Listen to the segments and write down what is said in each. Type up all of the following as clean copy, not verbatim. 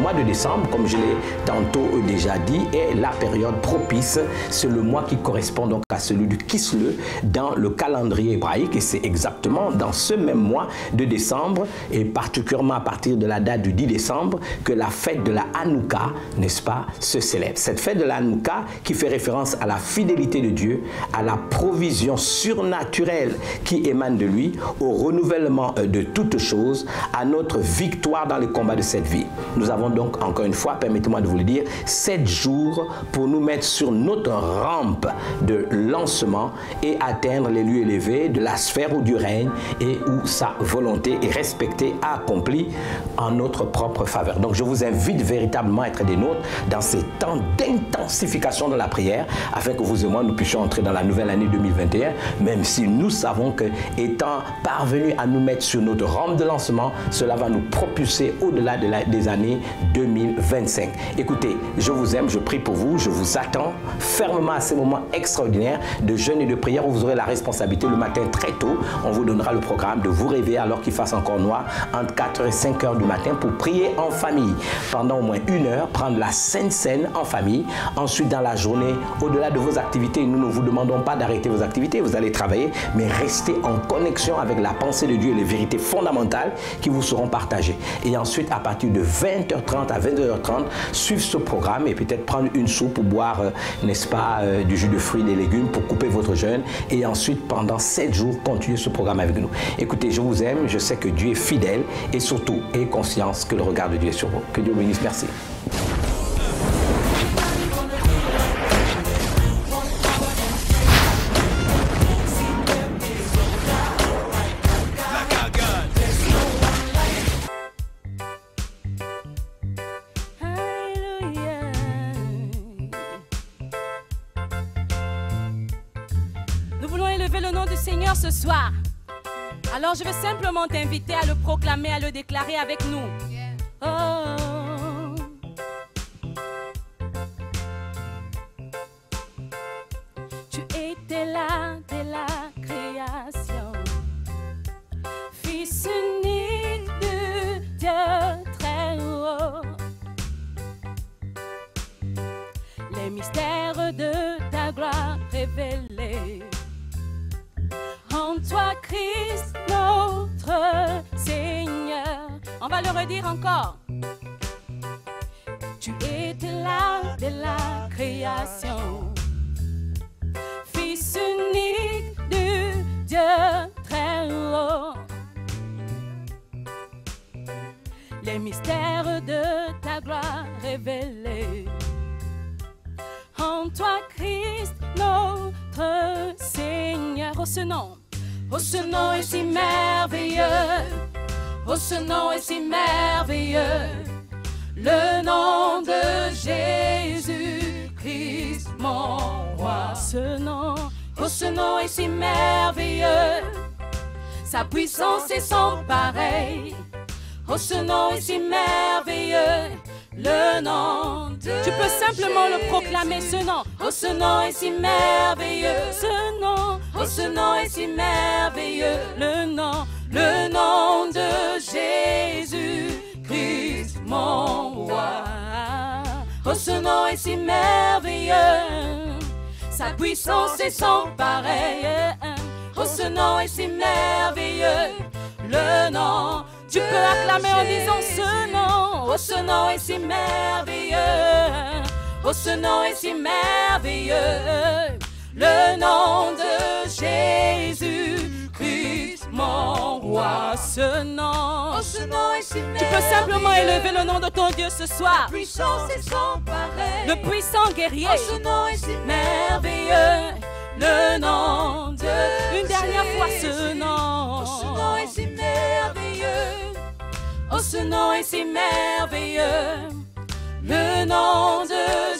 mois de décembre, comme je l'ai tantôt déjà dit, est la période propice. C'est le mois qui correspond donc à celui du Kislev dans le calendrier hébraïque. Et c'est exactement dans ce même mois de décembre, et particulièrement à partir de la date du 10 décembre, que la fête de la Hanouka, n'est-ce pas, se célèbre. Cette fête de la Hanouka qui fait référence à la fidélité de Dieu, à la provision surnaturelle qui émane de lui, au renouvellement de toutes choses, à notre victoire dans les combats de cette vie. Nous avons donc, encore une fois, permettez-moi de vous le dire, 7 jours pour nous mettre sur notre rampe de lancement et atteindre les lieux élevés de la sphère ou du règne, et où sa volonté est respectée, accomplie en notre propre faveur. Donc je vous invite véritablement à être des nôtres dans ces temps d'intensification de la prière, afin que vous et moi nous puissions entrer dans la nouvelle année 2021, même si nous savons que, étant parvenus à nous mettre sur notre rampe de lancement, cela va nous propulser au-delà des années 2025. Écoutez, je vous aime, je prie pour vous, je vous attends fermement à ces moments extraordinaires de jeûne et de prière où vous aurez la responsabilité le matin très tôt. On vous donnera le programme de vous réveiller alors qu'il fasse encore noir entre 4 et 5 heures du matin pour prier en famille pendant au moins 1 heure, prendre la Sainte Seine en famille. Ensuite, dans la journée, au-delà de vos activités, nous ne vous demandons pas d'arrêter vos activités, vous allez travailler, mais restez en connexion avec la pensée de Dieu et les vérités fondamentales qui vous seront partagées. Et ensuite, à partir de 20h30 à 22h30, suivre ce programme et peut-être prendre une soupe pour boire, n'est-ce pas, du jus de fruits, des légumes pour couper votre jeûne. Et ensuite, pendant 7 jours, continuez ce programme avec nous. Écoutez, je vous aime, je sais que Dieu est fidèle et surtout, ayez conscience que le regard de Dieu est sur vous. Que Dieu vous bénisse. Merci. Ce soir. Alors je vais simplement t'inviter à le proclamer, à le déclarer avec nous. Oh. Tu étais là dès la création, Fils unique de Dieu très haut. Les mystères de ta gloire révélés en toi, Christ, notre Seigneur. On va le redire encore. Tu étais là dès la création, Fils unique du Dieu très haut. Les mystères de ta gloire révélés en toi, Christ, notre Seigneur. Oh, ce nom est si merveilleux, oh, ce nom est si merveilleux, le nom de Jésus-Christ, mon roi. Oh, ce nom est si merveilleux, sa puissance est sans pareil. Oh, ce nom est si merveilleux, le nom de Tu peux simplement le proclamer, ce nom. Oh, ce nom est si merveilleux, ce nom. Oh, ce nom est si merveilleux, le nom de Jésus-Christ, mon roi. Oh, ce nom est si merveilleux, sa puissance est sans pareil. Oh, ce nom est si merveilleux, le nom. Tu peux acclamer en disant ce nom. Oh, ce nom est si merveilleux. Oh, ce nom est si merveilleux. Le nom de Jésus-Christ, mon roi. Ce nom. Oh, ce nom est si merveilleux. Tu peux simplement élever le nom de ton Dieu ce soir. La puissance est sans pareil. Le puissant guerrier. Oh, ce nom est si merveilleux. Le nom de Une dernière fois ce nom. Oh, ce nom est si merveilleux. Oh, ce nom est si merveilleux, le nom de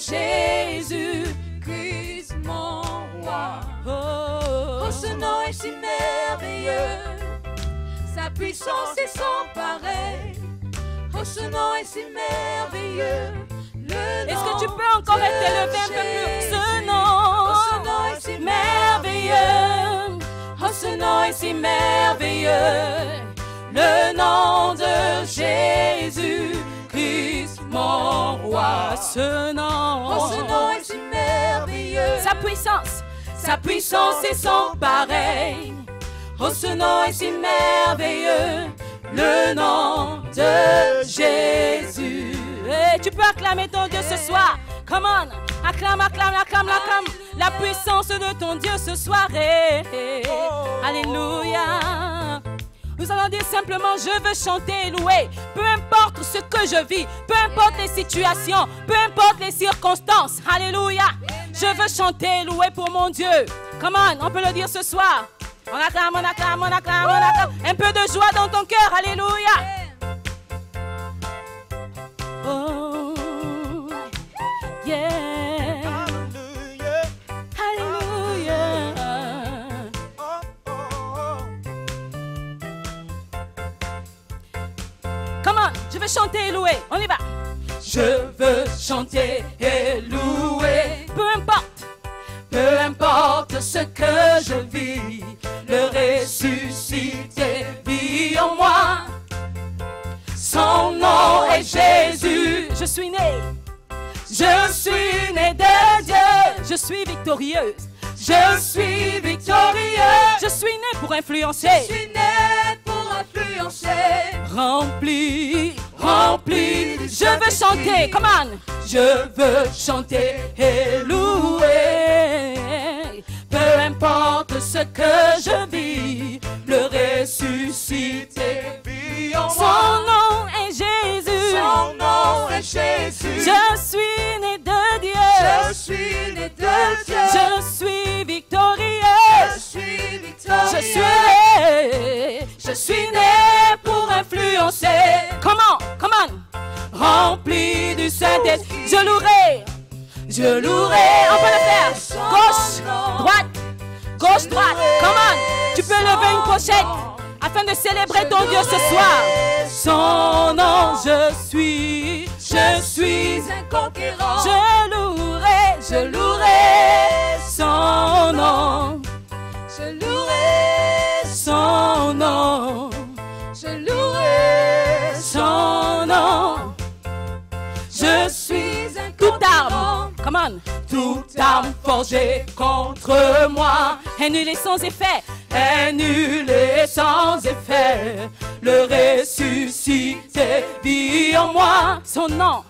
Jésus-Christ, mon roi. Oh, ce nom est si merveilleux, sa puissance est sans pareil. Oh, ce nom est si merveilleux, le nom. Est-ce que tu peux encore être élevé un peu plus? Ce nom. Oh, ce nom est si merveilleux. Oh, ce nom est si merveilleux. Le nom de Jésus-Christ, mon ce nom. Oh, ce nom est si merveilleux. Sa puissance est sans pareil. Oh, ce nom est si merveilleux. Le nom de Jésus. Et tu peux acclamer ton Dieu ce soir. Come on. Acclame, acclame, acclame, acclame. La puissance de ton Dieu ce soir. Alléluia. Nous allons dire simplement, je veux chanter et louer. Peu importe ce que je vis, peu importe les situations, peu importe les circonstances. Alléluia. Je veux chanter et louer pour mon Dieu. Come on, on peut le dire ce soir. On acclame, on acclame, on acclame, on acclame. Un peu de joie dans ton cœur. Alléluia. Oh, yeah. Alléluia. Comment? Je vais chanter et louer. On y va. Je veux chanter et louer. Peu importe ce que je vis, le ressuscité vit en moi. Son nom est Jésus. Je suis né de Dieu. Je suis victorieuse. Je suis victorieux. Je suis né pour influencer. Je suis né pour influencer. Rempli. Je veux chanter. Come on. Je veux chanter et louer. Peu importe ce que je vis, le ressuscité vit en moi. Son nom est Jésus. Son nom est Jésus. Je suis né de Dieu. Je suis né de Dieu. Je suis victorieux. Je suis victorieux. Je suis né pour influencer. Comment? Rempli du Saint-Esprit. Je louerai. On peut le faire. Gauche, droite. Comment? Tu peux lever une pochette afin de célébrer ton Dieu ce soir. Son nom, je suis un conquérant. Je louerai son nom. Je louerai son nom. Je louerai son nom. Je suis un toute arme. Come on. Toute arme forgée contre moi est nulle et sans effet. Le ressuscité vit en moi. Son nom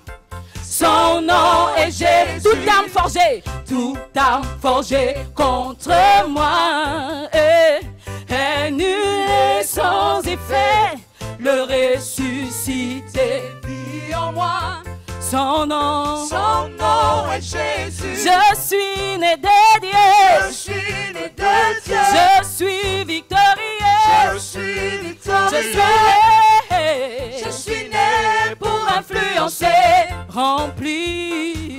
est Jésus. Toute arme forgée contre moi est nulle et sans effet. Le ressuscité vit en moi. Son nom est Jésus. Je suis né de Dieu. Je suis né de Dieu. Je suis victorieux. Je suis victorieux. Je suis né pour influencer. Rempli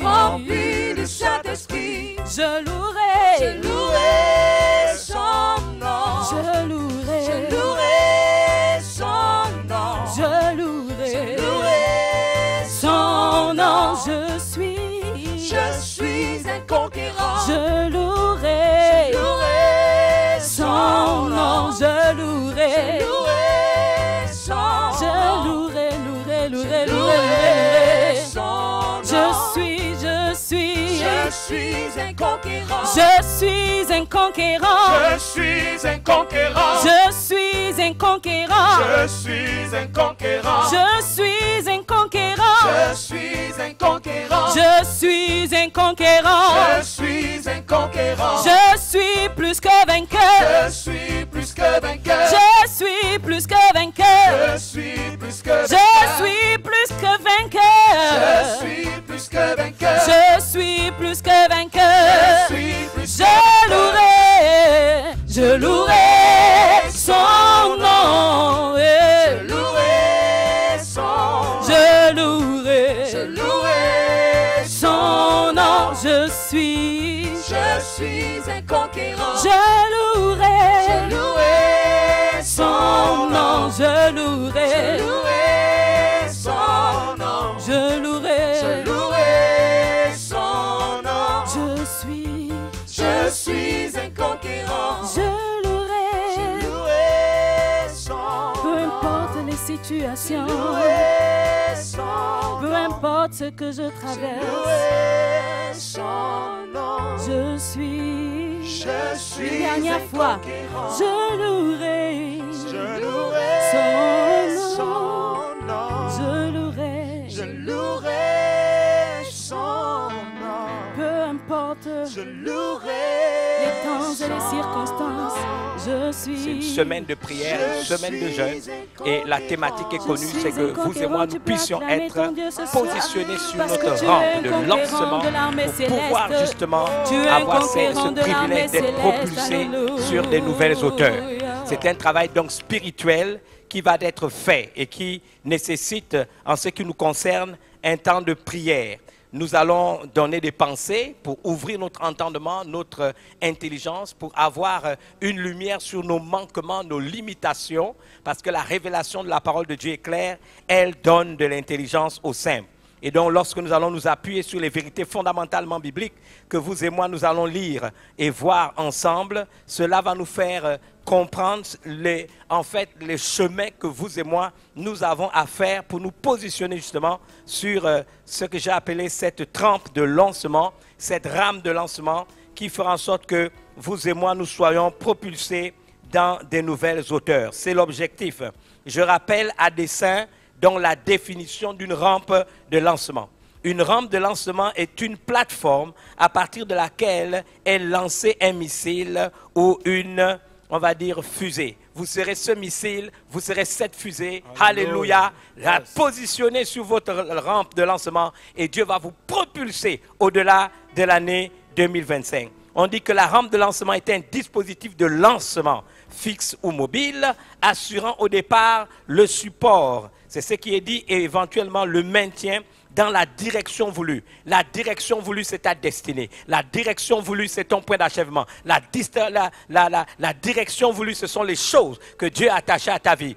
du Saint-Esprit. Je louerai son nom. Je louerai son nom. Je louerai son nom. Je suis un conquérant. Je louerai son nom. Je louerai son Je louerai Je suis un conquérant. Je suis un conquérant. Je suis un conquérant. Je suis un conquérant. Je suis un conquérant. Je suis un conquérant. Je suis un conquérant. Je suis un conquérant. Je suis un conquérant. Je suis plus que vainqueur. Je suis plus que vainqueur. Je suis plus que vainqueur. Je suis plus que vainqueur. Je suis plus que vainqueur. Je suis plus que vainqueur. Je suis plus que vainqueur. Je suis plus que vainqueur. Je louerai son nom. Je louerai son. Je louerai son nom. Je suis un conquérant. Je louerai son nom. Je louerai son nom. Je louerai son nom. Je suis un conquérant. Je louerai son nom. peu importe les situations. Son Peu importe importe ce que je traverse, je suis dernière fois, je louerai son nom, je louerai son nom, peu importe les temps et les circonstances, je suis. C'est une semaine de prière, une semaine de jeûne, et la thématique est connue, c'est que vous et moi, nous puissions être positionnés sur notre rampe de lancement pour pouvoir justement avoir ce privilège d'être propulsés sur des nouvelles hauteurs. C'est un travail donc spirituel qui va être fait et qui nécessite, en ce qui nous concerne, un temps de prière. Nous allons donner des pensées pour ouvrir notre entendement, notre intelligence, pour avoir une lumière sur nos manquements, nos limitations, parce que la révélation de la parole de Dieu est claire, elle donne de l'intelligence aux simples. Et donc, lorsque nous allons nous appuyer sur les vérités fondamentalement bibliques que vous et moi, nous allons lire et voir ensemble, cela va nous faire comprendre les chemins que vous et moi, nous avons à faire pour nous positionner justement sur ce que j'ai appelé cette trempe de lancement, cette rame de lancement qui fera en sorte que vous et moi, nous soyons propulsés dans des nouvelles hauteurs. C'est l'objectif. Je rappelle à dessein dans la définition d'une rampe de lancement. Une rampe de lancement est une plateforme à partir de laquelle est lancé un missile ou une, on va dire, fusée. Vous serez ce missile, vous serez cette fusée, alléluia, la positionner sur votre rampe de lancement et Dieu va vous propulser au-delà de l'année 2025. On dit que la rampe de lancement est un dispositif de lancement fixe ou mobile, assurant au départ le support. C'est ce qui est dit et éventuellement le maintien dans la direction voulue. La direction voulue, c'est ta destinée. La direction voulue, c'est ton point d'achèvement. La direction voulue, ce sont les choses que Dieu a attachées à ta vie.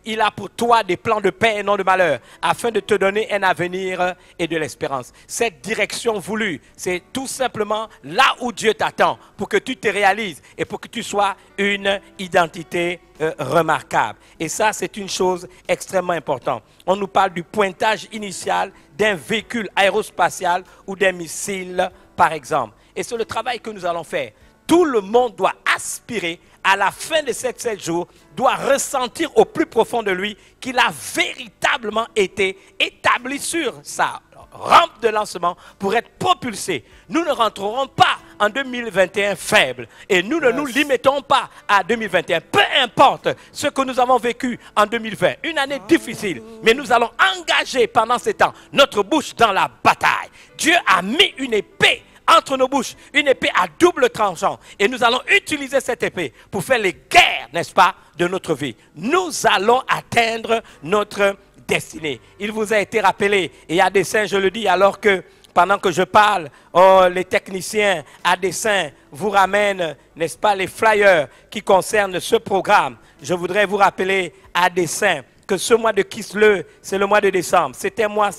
Il a pour toi des plans de paix et non de malheur, afin de te donner un avenir et de l'espérance. Cette direction voulue, c'est tout simplement là où Dieu t'attend, pour que tu te réalises et pour que tu sois une identité remarquable. Et ça, c'est une chose extrêmement importante. On nous parle du pointage initial d'un véhicule aérospatial ou d'un missile, par exemple. Et c'est le travail que nous allons faire. Tout le monde doit aspirer à la fin de ces 7 jours, doit ressentir au plus profond de lui qu'il a véritablement été établi sur sa rampe de lancement pour être propulsé. Nous ne rentrerons pas en 2021 faible et nous ne nous limitons pas à 2021. Peu importe ce que nous avons vécu en 2020, une année difficile, mais nous allons engager pendant ces temps notre bouche dans la bataille. Dieu a mis une épée entre nos bouches, une épée à double tranchant. Et nous allons utiliser cette épée pour faire les guerres, n'est-ce pas, de notre vie. Nous allons atteindre notre destinée. Il vous a été rappelé, et à dessein, je le dis, alors que pendant que je parle, les techniciens à dessein vous ramènent, n'est-ce pas, les flyers qui concernent ce programme. Je voudrais vous rappeler à dessein que ce mois de Kislev, c'est le mois de décembre. C'est un mois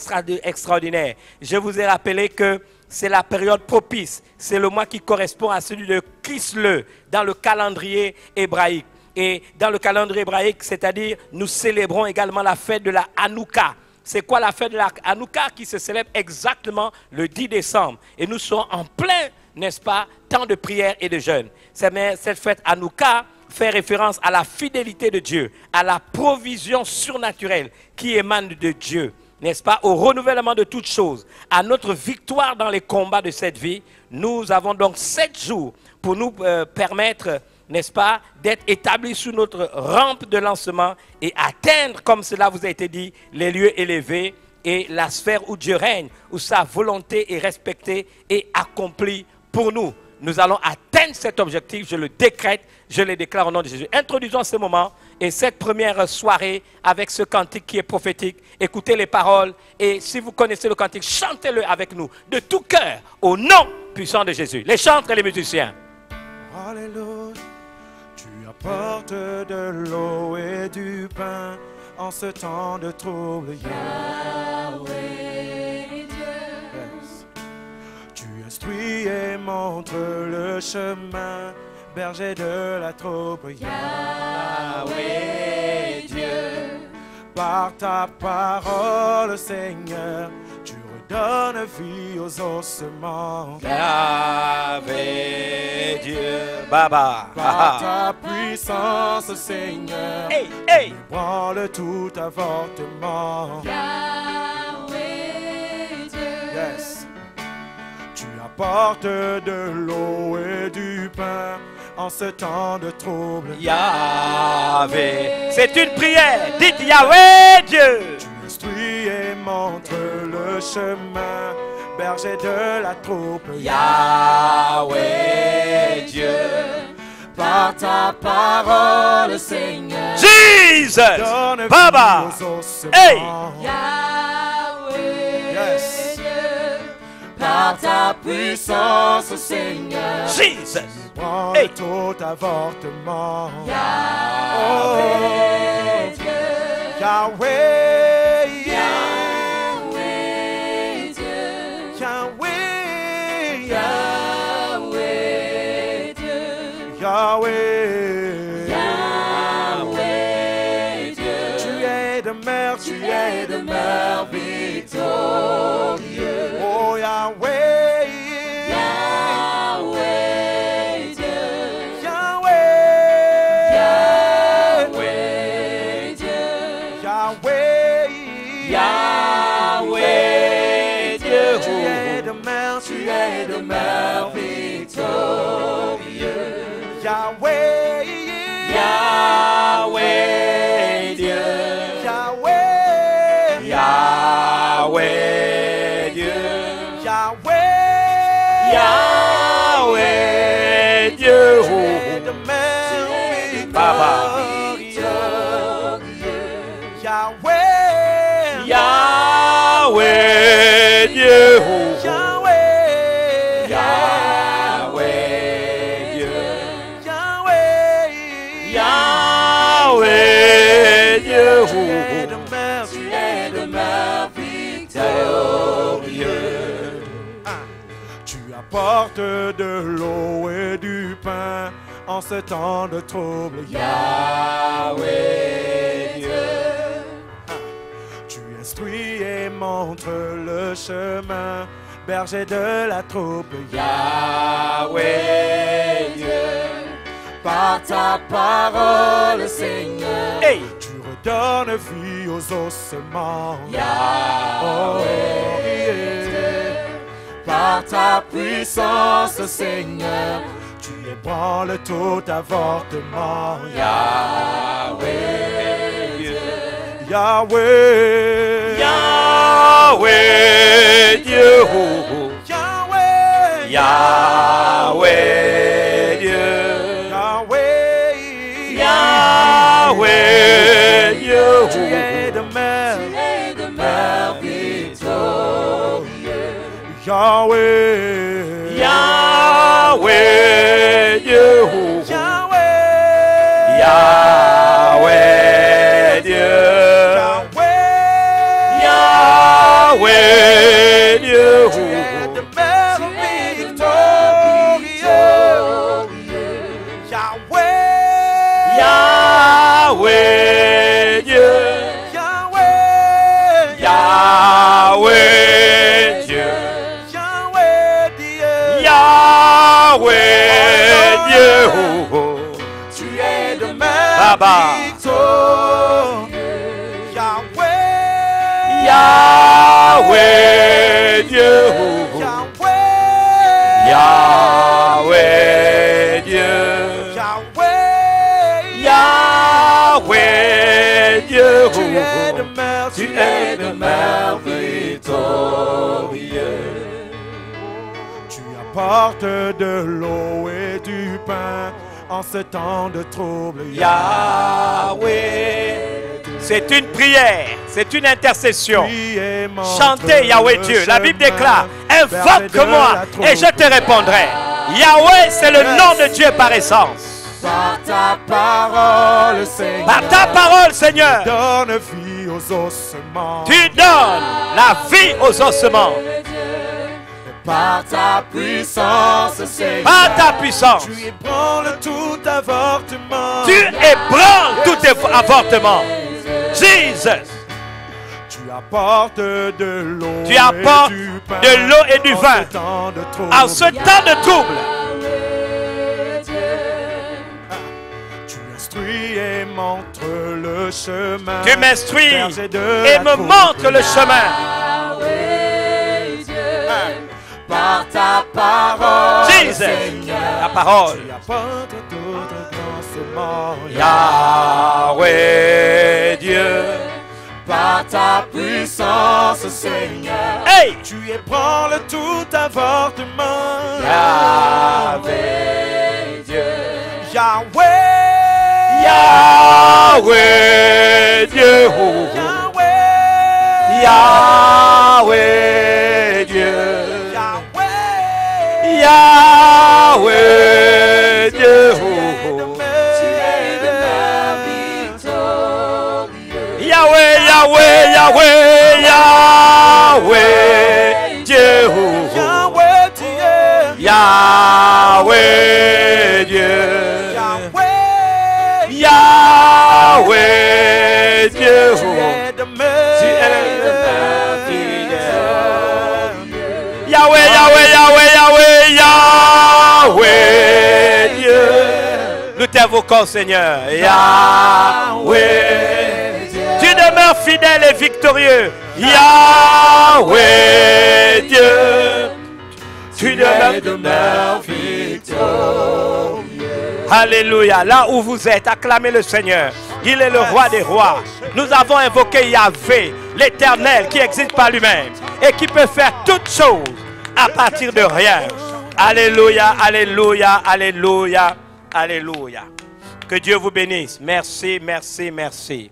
extraordinaire. Je vous ai rappelé que c'est la période propice. C'est le mois qui correspond à celui de Kislev dans le calendrier hébraïque. Et dans le calendrier hébraïque, c'est-à-dire, nous célébrons également la fête de la Hanouka. C'est quoi la fête de la Hanouka qui se célèbre exactement le 10 décembre. Et nous sommes en plein, n'est-ce pas, temps de prière et de jeûne. Cette fête Hanouka fait référence à la fidélité de Dieu, à la provision surnaturelle qui émane de Dieu, n'est-ce pas, au renouvellement de toutes choses, à notre victoire dans les combats de cette vie. Nous avons donc 7 jours pour nous permettre, n'est-ce pas, d'être établis sur notre rampe de lancement et atteindre, comme cela vous a été dit, les lieux élevés et la sphère où Dieu règne, où sa volonté est respectée et accomplie pour nous. Nous allons atteindre cet objectif, je le décrète, je le déclare au nom de Jésus. Introduisons ce moment et cette première soirée avec ce cantique qui est prophétique. Écoutez les paroles et si vous connaissez le cantique, chantez-le avec nous de tout cœur au nom puissant de Jésus. Les chantres et les musiciens. Alléluia, tu apportes de l'eau et du pain en ce temps de trouble. Yahweh Dieu. Tu instruis et montres le chemin, berger de la troupe. Yahweh Dieu. Par ta parole, Seigneur, tu redonnes vie aux ossements. Yahweh Dieu, Baba. Par ta puissance, Seigneur, Hey, hey. branle tout avortement. Yahweh Dieu. Yes. Tu apportes de l'eau et du pain en ce temps de trouble. Yahweh. C'est une prière. Dites Yahweh Dieu. Tu instruis et montres le chemin, berger de la troupe. Yahweh Dieu. Par ta parole, Seigneur, Jesus. donne Baba. vie aux ossements. Hey. Yahweh Yes. Dieu. Par ta puissance, Seigneur, Jesus. branle Hey. tout avortement. Yahweh Dieu. Yahweh, Yahweh Dieu. Yahweh, Yahweh Dieu. Yahweh, Yahweh Dieu. tu es de mer victorieux. Oh Yahweh, Yahweh Dieu. Yahweh, Yahweh Dieu. Yahweh, Yahweh Dieu. tu es de mer victorieux. Yahweh, Yahweh Dieu. Yahweh, Yahweh Dieu. Yahweh, Yahweh Dieu. tu es de mer Baba. victorieux. Yahweh, Yahweh Dieu. Yahweh, Yahweh Dieu. Yahweh, Yahweh Dieu. tu es de mer victorieux. Tu apportes de l'eau et du pain en ce temps de trouble. Yahweh Dieu. Tu instruis et montres le chemin, berger de la troupe. Yahweh Dieu. Par ta parole, Seigneur, Hey. tu redonnes vie aux ossements. Yahweh yeah. Par ta puissance, Seigneur, tu ébranles tout avortement. Yahweh Dieu. Yahweh, Yahweh Dieu. Yahweh, Yahweh Dieu. Yahweh, Yahweh Dieu. tu es de mer victorieux. Yahweh, Yahweh Dieu. Yahweh, Yahweh Dieu. Yahweh Dieu. tu es de mer victorieux. Yahweh, Yahweh Dieu. Yahweh, Yahweh Dieu. Yahweh, Dieu. Yahweh Dieu. Tu es de mer Baba. victorieux. Yahweh, Yahweh Dieu. Yahweh, Yahweh Dieu. Yahweh, Yahweh Dieu. tu es de mer, Tu es de mer victorieux. Tu apportes de l'eau et du pain en ce temps de trouble. Yahweh. C'est une prière, c'est une intercession. Chantez Chantez Yahweh Dieu. La Bible déclare, invoque-moi et je te répondrai. Yahweh, c'est le nom de Dieu par essence. Par ta parole, Seigneur, Par ta parole, Seigneur, donne vie aux ossements. tu donnes la vie aux ossements. Par ta puissance, Seigneur, Par ta puissance, tu ébranles tout avortement. tu ébranles tout avortement. Jesus. Tu apportes de l'eau. Tu apportes de l'eau et du vin en ce temps de trouble. Tu m'instruis et montres le chemin. Tu m'instruis et me montres le chemin. Par ta parole, Jesus, la parole. tu apportes tout commencement. Yahweh Dieu. Par ta puissance, Seigneur, Hey! tu ébranles tout avortement. Yahweh Dieu. Yahweh, Yahweh Dieu. Yahweh, Yahweh Dieu. Yahweh, Yahweh Dieu. Yahweh, Yahweh, Yahweh, Yahweh Dieu. Yahweh Dieu, Yahweh Dieu. Yahweh, Yahweh Dieu. tu es Yahweh, Yahweh, Yahweh, Yahweh, Yahweh Dieu. Luttez vos corps, Seigneur. Yahweh. Tu demeures fidèle et victorieux. Yahweh Dieu. Tu demeures victorieux. Alléluia. Là où vous êtes, acclamez le Seigneur. Il est le roi des rois. Nous avons invoqué Yahvé, l'Éternel qui existe par lui-même et qui peut faire toutes choses à partir de rien. Alléluia, alléluia, alléluia, alléluia. Que Dieu vous bénisse. Merci, merci, merci.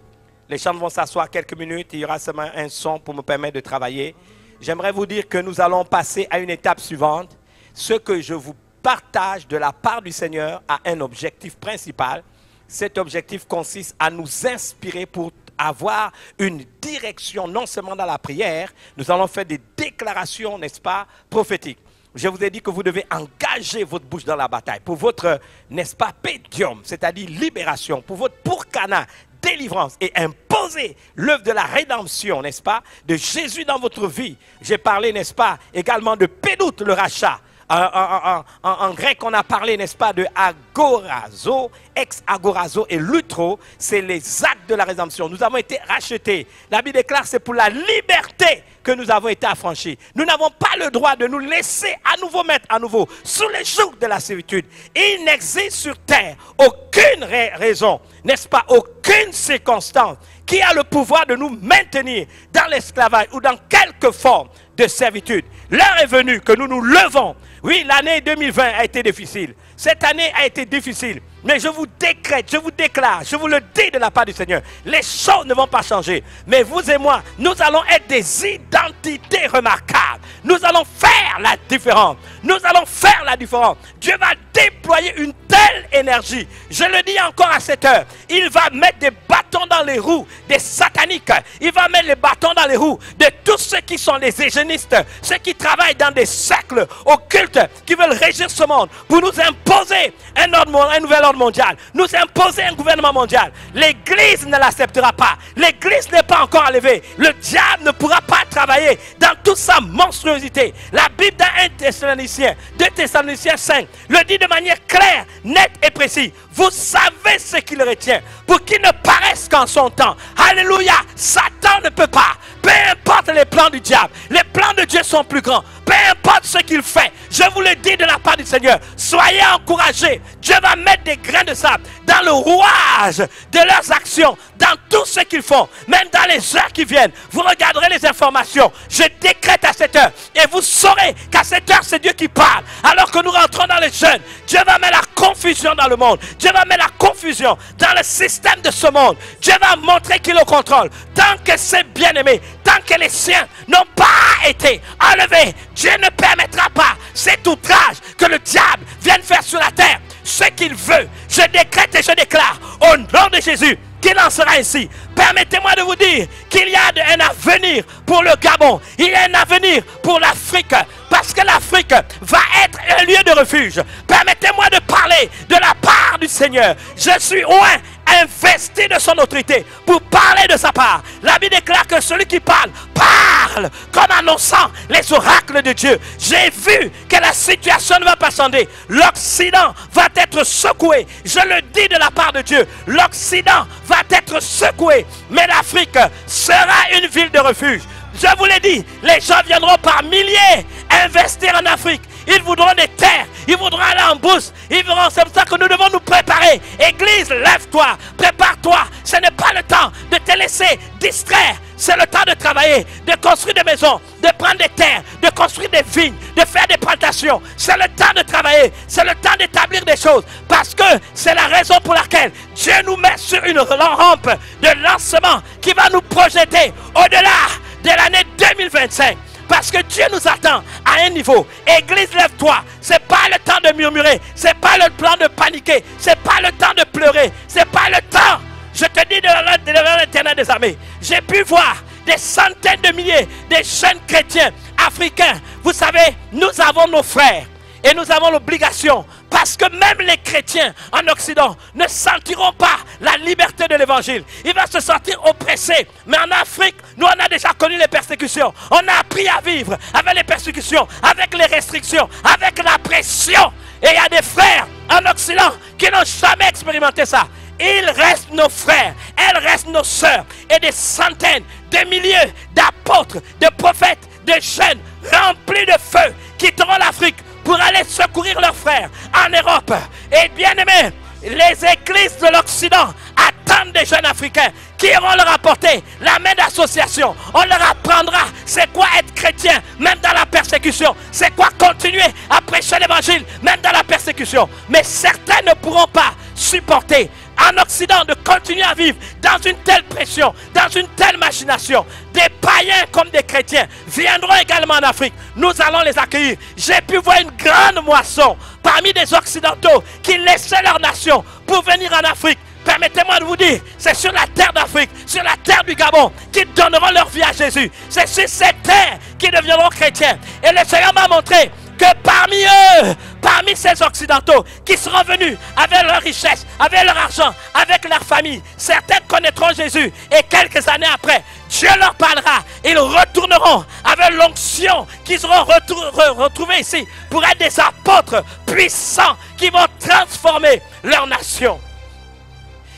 Les chants vont s'asseoir quelques minutes. Il y aura seulement un son pour me permettre de travailler. J'aimerais vous dire que nous allons passer à une étape suivante. Ce que je vous partage de la part du Seigneur a un objectif principal. Cet objectif consiste à nous inspirer pour avoir une direction, non seulement dans la prière. Nous allons faire des déclarations, n'est-ce pas, prophétiques. Je vous ai dit que vous devez engager votre bouche dans la bataille pour votre, n'est-ce pas, pédium, c'est-à-dire libération, pour votre pourcana, délivrance, et imposer l'œuvre de la rédemption, n'est-ce pas, de Jésus dans votre vie. J'ai parlé, n'est-ce pas, également de pédoute, le rachat. En grec, on a parlé, n'est-ce pas, de agorazo, ex-agorazo et lutro. C'est les actes de la rédemption. Nous avons été rachetés. La Bible déclare c'est pour la liberté que nous avons été affranchis. Nous n'avons pas le droit de nous laisser à nouveau mettre à nouveau sous les jougs de la servitude. Il n'existe sur terre aucune raison, n'est-ce pas, aucune circonstance qui a le pouvoir de nous maintenir dans l'esclavage ou dans quelque forme de servitude. L'heure est venue que nous nous levons. Oui, l'année 2020 a été difficile. Cette année a été difficile. Mais je vous décrète, je vous déclare, je vous le dis de la part du Seigneur. Les choses ne vont pas changer. Mais vous et moi, nous allons être des identités remarquables. Nous allons faire la différence. Nous allons faire la différence. Dieu va déployer une telle énergie. Je le dis encore à cette heure. Il va mettre des bâtons dans les roues des sataniques. Il va mettre les bâtons dans les roues de tous ceux qui sont les eugénistes, ceux qui travaillent dans des cercles occultes, qui veulent régir ce monde pour nous imposer un nouvel ordre mondial, nous imposer un gouvernement mondial. L'Église ne l'acceptera pas. L'Église n'est pas encore enlevée. Le diable ne pourra pas travailler dans toute sa monstruosité. La Bible dans 1 Thessaloniciens, 2 Thessaloniciens 5, le dit de manière claire, nette et précise. Vous savez ce qu'il retient pour qu'il ne paraisse qu'en son temps. Alléluia. Satan ne peut pas. Peu importe les plans du diable, les plans de Dieu sont plus grands. Peu importe ce qu'il fait, je vous le dis de la part du Seigneur, soyez encouragés. Dieu va mettre des grains de sable dans le rouage de leurs actions, dans tout ce qu'ils font, même dans les heures qui viennent. Vous regarderez les informations. Je décrète à cette heure et vous saurez qu'à cette heure, c'est Dieu qui parle. Alors que nous rentrons dans les jeunes, Dieu va mettre la confusion dans le monde. Dieu va mettre la confusion dans le système de ce monde. Dieu va montrer qu'il le contrôle. Tant que c'est bien-aimé, tant que les siens n'ont pas été enlevés, Dieu ne permettra pas cet outrage que le diable vienne faire sur la terre. Ce qu'il veut, je décrète et je déclare au nom de Jésus qu'il en sera ainsi. Permettez-moi de vous dire qu'il y a un avenir pour le Gabon. Il y a un avenir pour l'Afrique. Parce que l'Afrique va être un lieu de refuge. Permettez-moi de parler de la part du Seigneur. Je suis loin investi de son autorité pour parler de sa part. La Bible déclare que celui qui parle, parle comme annonçant les oracles de Dieu. J'ai vu que la situation ne va pas changer. L'Occident va être secoué. Je le dis de la part de Dieu. L'Occident va être secoué. Mais l'Afrique sera une ville de refuge. Je vous l'ai dit, les gens viendront par milliers investir en Afrique. Ils voudront des terres, ils voudront aller en bourse. Ils verront, c'est pour ça que nous devons nous préparer. Église, lève-toi, prépare-toi. Ce n'est pas le temps de te laisser distraire. C'est le temps de travailler, de construire des maisons, de prendre des terres, de construire des vignes, de faire des plantations. C'est le temps de travailler, c'est le temps d'établir des choses. Parce que c'est la raison pour laquelle Dieu nous met sur une rampe de lancement qui va nous projeter au-delà de l'année 2025. Parce que Dieu nous attend à un niveau. Église, lève-toi. Ce n'est pas le temps de murmurer. Ce n'est pas le temps de paniquer. Ce n'est pas le temps de pleurer. Ce n'est pas le temps. Je te dis devant l'Éternel des armées. J'ai pu voir des centaines de milliers de jeunes chrétiens africains. Vous savez, nous avons nos frères. Et nous avons l'obligation, parce que même les chrétiens en Occident ne sentiront pas la liberté de l'évangile. Ils vont se sentir oppressés. Mais en Afrique, nous on a déjà connu les persécutions. On a appris à vivre avec les persécutions, avec les restrictions, avec la pression. Et il y a des frères en Occident qui n'ont jamais expérimenté ça. Ils restent nos frères, elles restent nos sœurs. Et des centaines, des milliers d'apôtres, de prophètes, de jeunes remplis de feu quitteront l'Afrique pour aller secourir leurs frères en Europe. Et bien aimés, les églises de l'Occident attendent des jeunes africains qui iront leur apporter la main d'association. On leur apprendra c'est quoi être chrétien, même dans la persécution. C'est quoi continuer à prêcher l'évangile, même dans la persécution. Mais certains ne pourront pas supporter en Occident de continuer à vivre dans une telle pression, dans une telle machination. Des païens comme des chrétiens viendront également en Afrique. Nous allons les accueillir. J'ai pu voir une grande moisson parmi des Occidentaux qui laissaient leur nation pour venir en Afrique. Permettez-moi de vous dire, c'est sur la terre d'Afrique, sur la terre du Gabon, qu'ils donneront leur vie à Jésus. C'est sur cette terre qu'ils deviendront chrétiens. Et le Seigneur m'a montré que parmi eux, parmi ces Occidentaux qui seront venus avec leur richesse, avec leur argent, avec leur famille, certains connaîtront Jésus et quelques années après, Dieu leur parlera. Ils retourneront avec l'onction qu'ils auront retrouvée ici pour être des apôtres puissants qui vont transformer leur nation.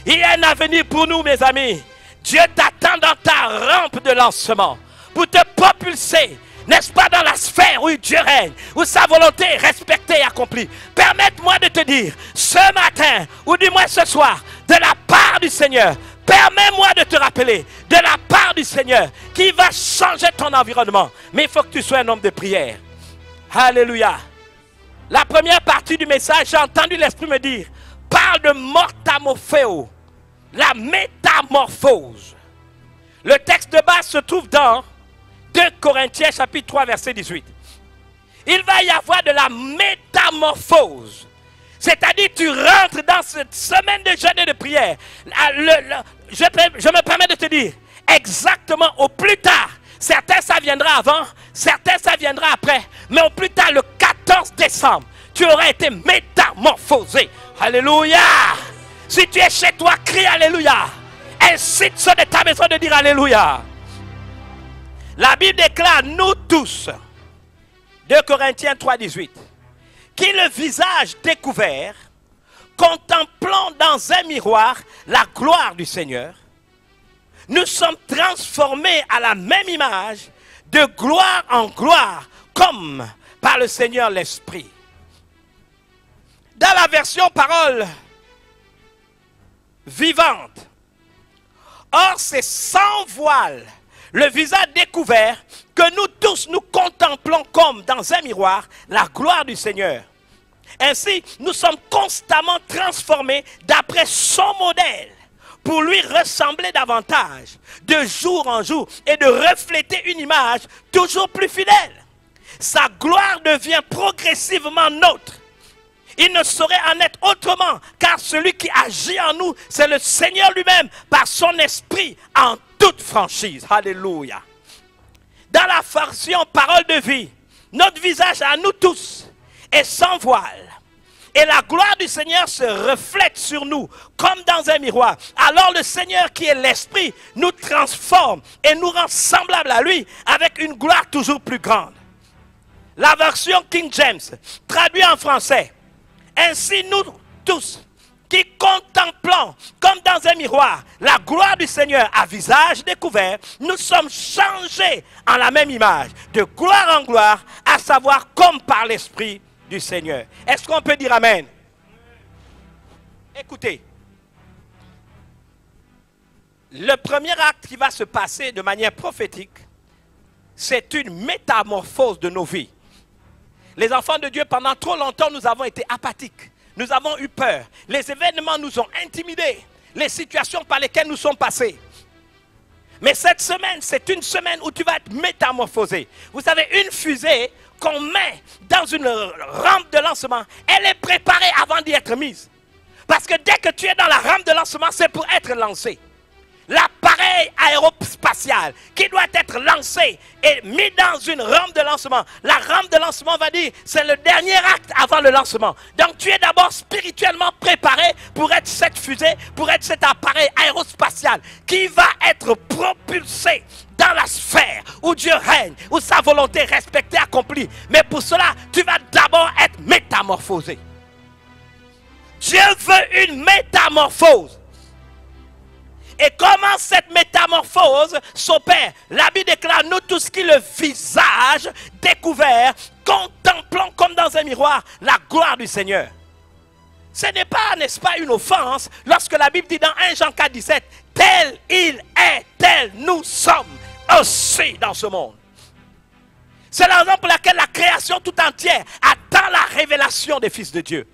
Il y a un avenir pour nous, mes amis. Dieu t'attend dans ta rampe de lancement pour te propulser, n'est-ce pas, dans la sphère où Dieu règne, où sa volonté est respectée et accomplie. Permette-moi de te dire, ce matin, ou du moins ce soir, de la part du Seigneur, permets-moi de te rappeler, de la part du Seigneur, qui va changer ton environnement. Mais il faut que tu sois un homme de prière. Alléluia. La première partie du message, j'ai entendu l'Esprit me dire, parle de mortamorpheo, la métamorphose. Le texte de base se trouve dans 2 Corinthiens chapitre 3 verset 18. Il va y avoir de la métamorphose. C'est-à-dire tu rentres dans cette semaine de jeûne et de prière. Je me permets de te dire, exactement au plus tard, certains ça viendra avant, certains ça viendra après, mais au plus tard le 14 décembre, tu auras été métamorphosé. Alléluia. Si tu es chez toi, crie Alléluia. Incite ceux de ta maison de dire Alléluia. La Bible déclare, nous tous, 2 Corinthiens 3, 18, qui le visage découvert, contemplant dans un miroir la gloire du Seigneur, nous sommes transformés à la même image, de gloire en gloire, comme par le Seigneur l'Esprit. Dans la version parole vivante, or c'est sans voile, le visage découvert, que nous tous nous contemplons comme dans un miroir la gloire du Seigneur. Ainsi, nous sommes constamment transformés d'après son modèle pour lui ressembler davantage de jour en jour et de refléter une image toujours plus fidèle. Sa gloire devient progressivement nôtre. Il ne saurait en être autrement, car celui qui agit en nous, c'est le Seigneur lui-même, par son esprit, en toute franchise. Alléluia. Dans la version parole de vie, notre visage à nous tous est sans voile. et la gloire du Seigneur se reflète sur nous comme dans un miroir. Alors le Seigneur qui est l'Esprit nous transforme et nous rend semblables à lui avec une gloire toujours plus grande. La version King James traduit en français. Ainsi nous tous qui contemplons comme dans un miroir la gloire du Seigneur à visage découvert, nous sommes changés en la même image, de gloire en gloire, à savoir comme par l'Esprit du Seigneur. Est-ce qu'on peut dire Amen? Écoutez, le premier acte qui va se passer de manière prophétique, c'est une métamorphose de nos vies. Les enfants de Dieu, pendant trop longtemps, nous avons été apathiques. Nous avons eu peur. Les événements nous ont intimidés. Les situations par lesquelles nous sommes passés. Mais cette semaine, c'est une semaine où tu vas être métamorphosé. Vous savez, une fusée qu'on met dans une rampe de lancement, elle est préparée avant d'y être mise. Parce que dès que tu es dans la rampe de lancement, c'est pour être lancé. L'appareil aérospatial qui doit être lancé et mis dans une rampe de lancement. La rampe de lancement va dire, c'est le dernier acte avant le lancement. Donc tu es d'abord spirituellement préparé pour être cette fusée, pour être cet appareil aérospatial qui va être propulsé dans la sphère où Dieu règne, où sa volonté est respectée, accomplie. Mais pour cela, tu vas d'abord être métamorphosé. Dieu veut une métamorphose. Et comment cette métamorphose s'opère? La Bible déclare, nous tous qui le visage découvert, contemplons comme dans un miroir la gloire du Seigneur. Ce n'est pas, n'est-ce pas, une offense lorsque la Bible dit dans 1 Jean 4, 17, tel il est, tel nous sommes aussi dans ce monde. C'est la raison pour laquelle la création tout entière attend la révélation des fils de Dieu.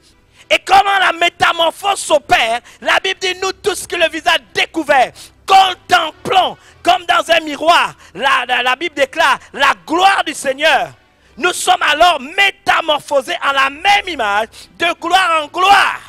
Et comment la métamorphose s'opère? La Bible dit, nous tous que le visage découvert, contemplons comme dans un miroir. La Bible déclare la gloire du Seigneur. Nous sommes alors métamorphosés en la même image, de gloire en gloire.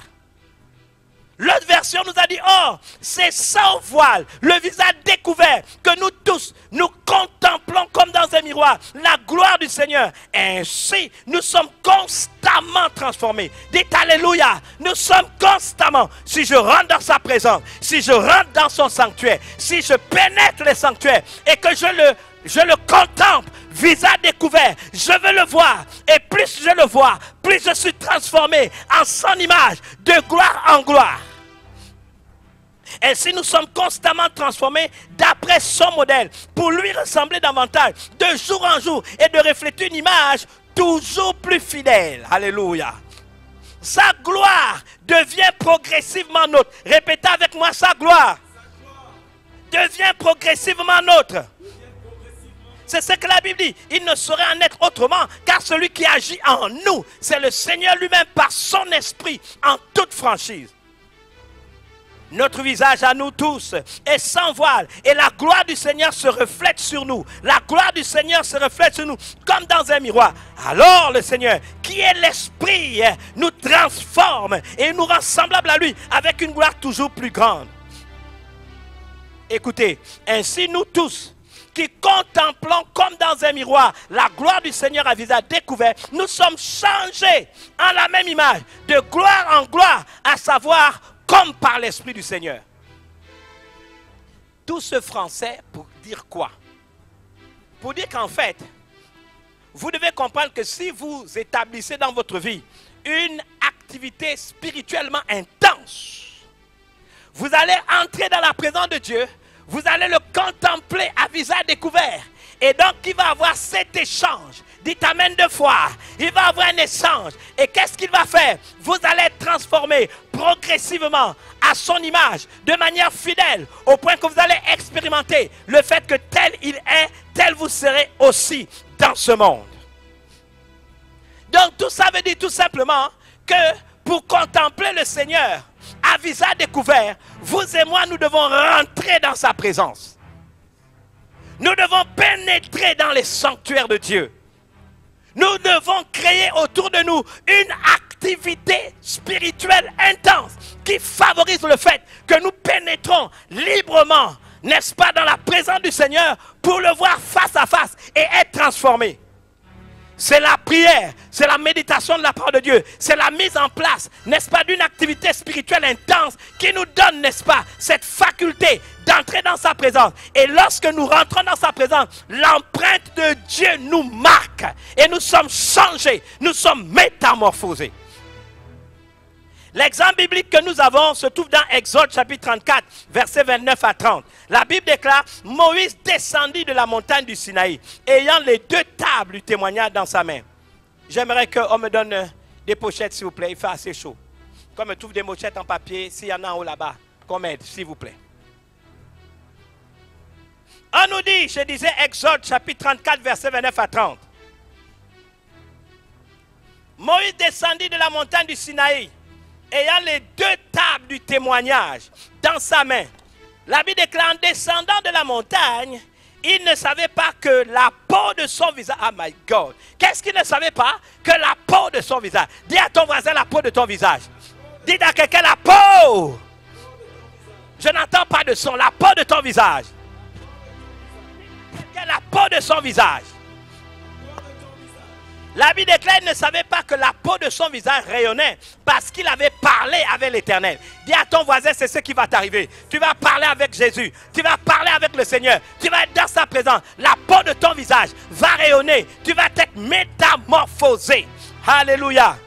L'autre version nous a dit, oh, c'est sans voile, le visage découvert, que nous tous, nous contemplons comme dans un miroir la gloire du Seigneur. Ainsi, nous sommes constamment transformés. Dites Alléluia, nous sommes constamment, si je rentre dans sa présence, si je rentre dans son sanctuaire, si je pénètre les sanctuaires et que je le contemple, visage découvert, je veux le voir. Et plus je le vois, plus je suis transformé en son image, de gloire en gloire. Ainsi nous sommes constamment transformés d'après son modèle, pour lui ressembler davantage, de jour en jour, et de refléter une image toujours plus fidèle. Alléluia. Sa gloire devient progressivement nôtre. Répétez avec moi, sa gloire devient progressivement nôtre. C'est ce que la Bible dit. Il ne saurait en être autrement, car celui qui agit en nous, c'est le Seigneur lui-même par son esprit, en toute franchise. Notre visage à nous tous est sans voile et la gloire du Seigneur se reflète sur nous. La gloire du Seigneur se reflète sur nous comme dans un miroir. Alors le Seigneur, qui est l'Esprit, nous transforme et nous rend semblables à lui avec une gloire toujours plus grande. Écoutez, ainsi nous tous qui contemplons comme dans un miroir la gloire du Seigneur à visage découvert, nous sommes changés en la même image, de gloire en gloire, à savoir comme par l'Esprit du Seigneur. Tout ce français pour dire quoi? Pour dire qu'en fait, vous devez comprendre que si vous établissez dans votre vie une activité spirituellement intense, vous allez entrer dans la présence de Dieu, vous allez le contempler à visage découvert. Et donc, il va avoir cet échange. Dites Amen 2 fois. Il va avoir un échange. Et qu'est-ce qu'il va faire? Vous allez être transformé progressivement à son image, de manière fidèle, au point que vous allez expérimenter le fait que tel il est, tel vous serez aussi dans ce monde. Donc, tout ça veut dire tout simplement que pour contempler le Seigneur à visage découvert, vous et moi, nous devons rentrer dans sa présence. Nous devons pénétrer dans les sanctuaires de Dieu. Nous devons créer autour de nous une activité spirituelle intense qui favorise le fait que nous pénétrons librement, n'est-ce pas, dans la présence du Seigneur pour le voir face à face et être transformés. c'est la prière, c'est la méditation de la parole de Dieu, c'est la mise en place, n'est-ce pas, d'une activité spirituelle intense qui nous donne, n'est-ce pas, cette faculté d'entrer dans sa présence. Et lorsque nous rentrons dans sa présence, l'empreinte de Dieu nous marque et nous sommes changés, nous sommes métamorphosés. L'exemple biblique que nous avons se trouve dans Exode chapitre 34, versets 29 à 30. La Bible déclare, Moïse descendit de la montagne du Sinaï, ayant les 2 tables du témoignage dans sa main. J'aimerais qu'on me donne des pochettes, s'il vous plaît, il fait assez chaud. Qu'on me trouve des pochettes en papier, s'il y en a en haut là-bas, qu'on m'aide, s'il vous plaît. On nous dit, je disais Exode chapitre 34, versets 29 à 30. Moïse descendit de la montagne du Sinaï, ayant les 2 tables du témoignage dans sa main. La Bible déclare, en descendant de la montagne, il ne savait pas que la peau de son visage... Oh my God! Qu'est-ce qu'il ne savait pas? Que la peau de son visage. Dis à ton voisin la peau de ton visage. Dis à quelqu'un la peau. Je n'entends pas de son. La peau de ton visage. La peau de son visage. La Bible déclare qu'il ne savait pas que la peau de son visage rayonnait parce qu'il avait parlé avec l'Éternel. Dis à ton voisin, c'est ce qui va t'arriver. Tu vas parler avec Jésus. Tu vas parler avec le Seigneur. Tu vas être dans sa présence. La peau de ton visage va rayonner. Tu vas être métamorphosé. Alléluia.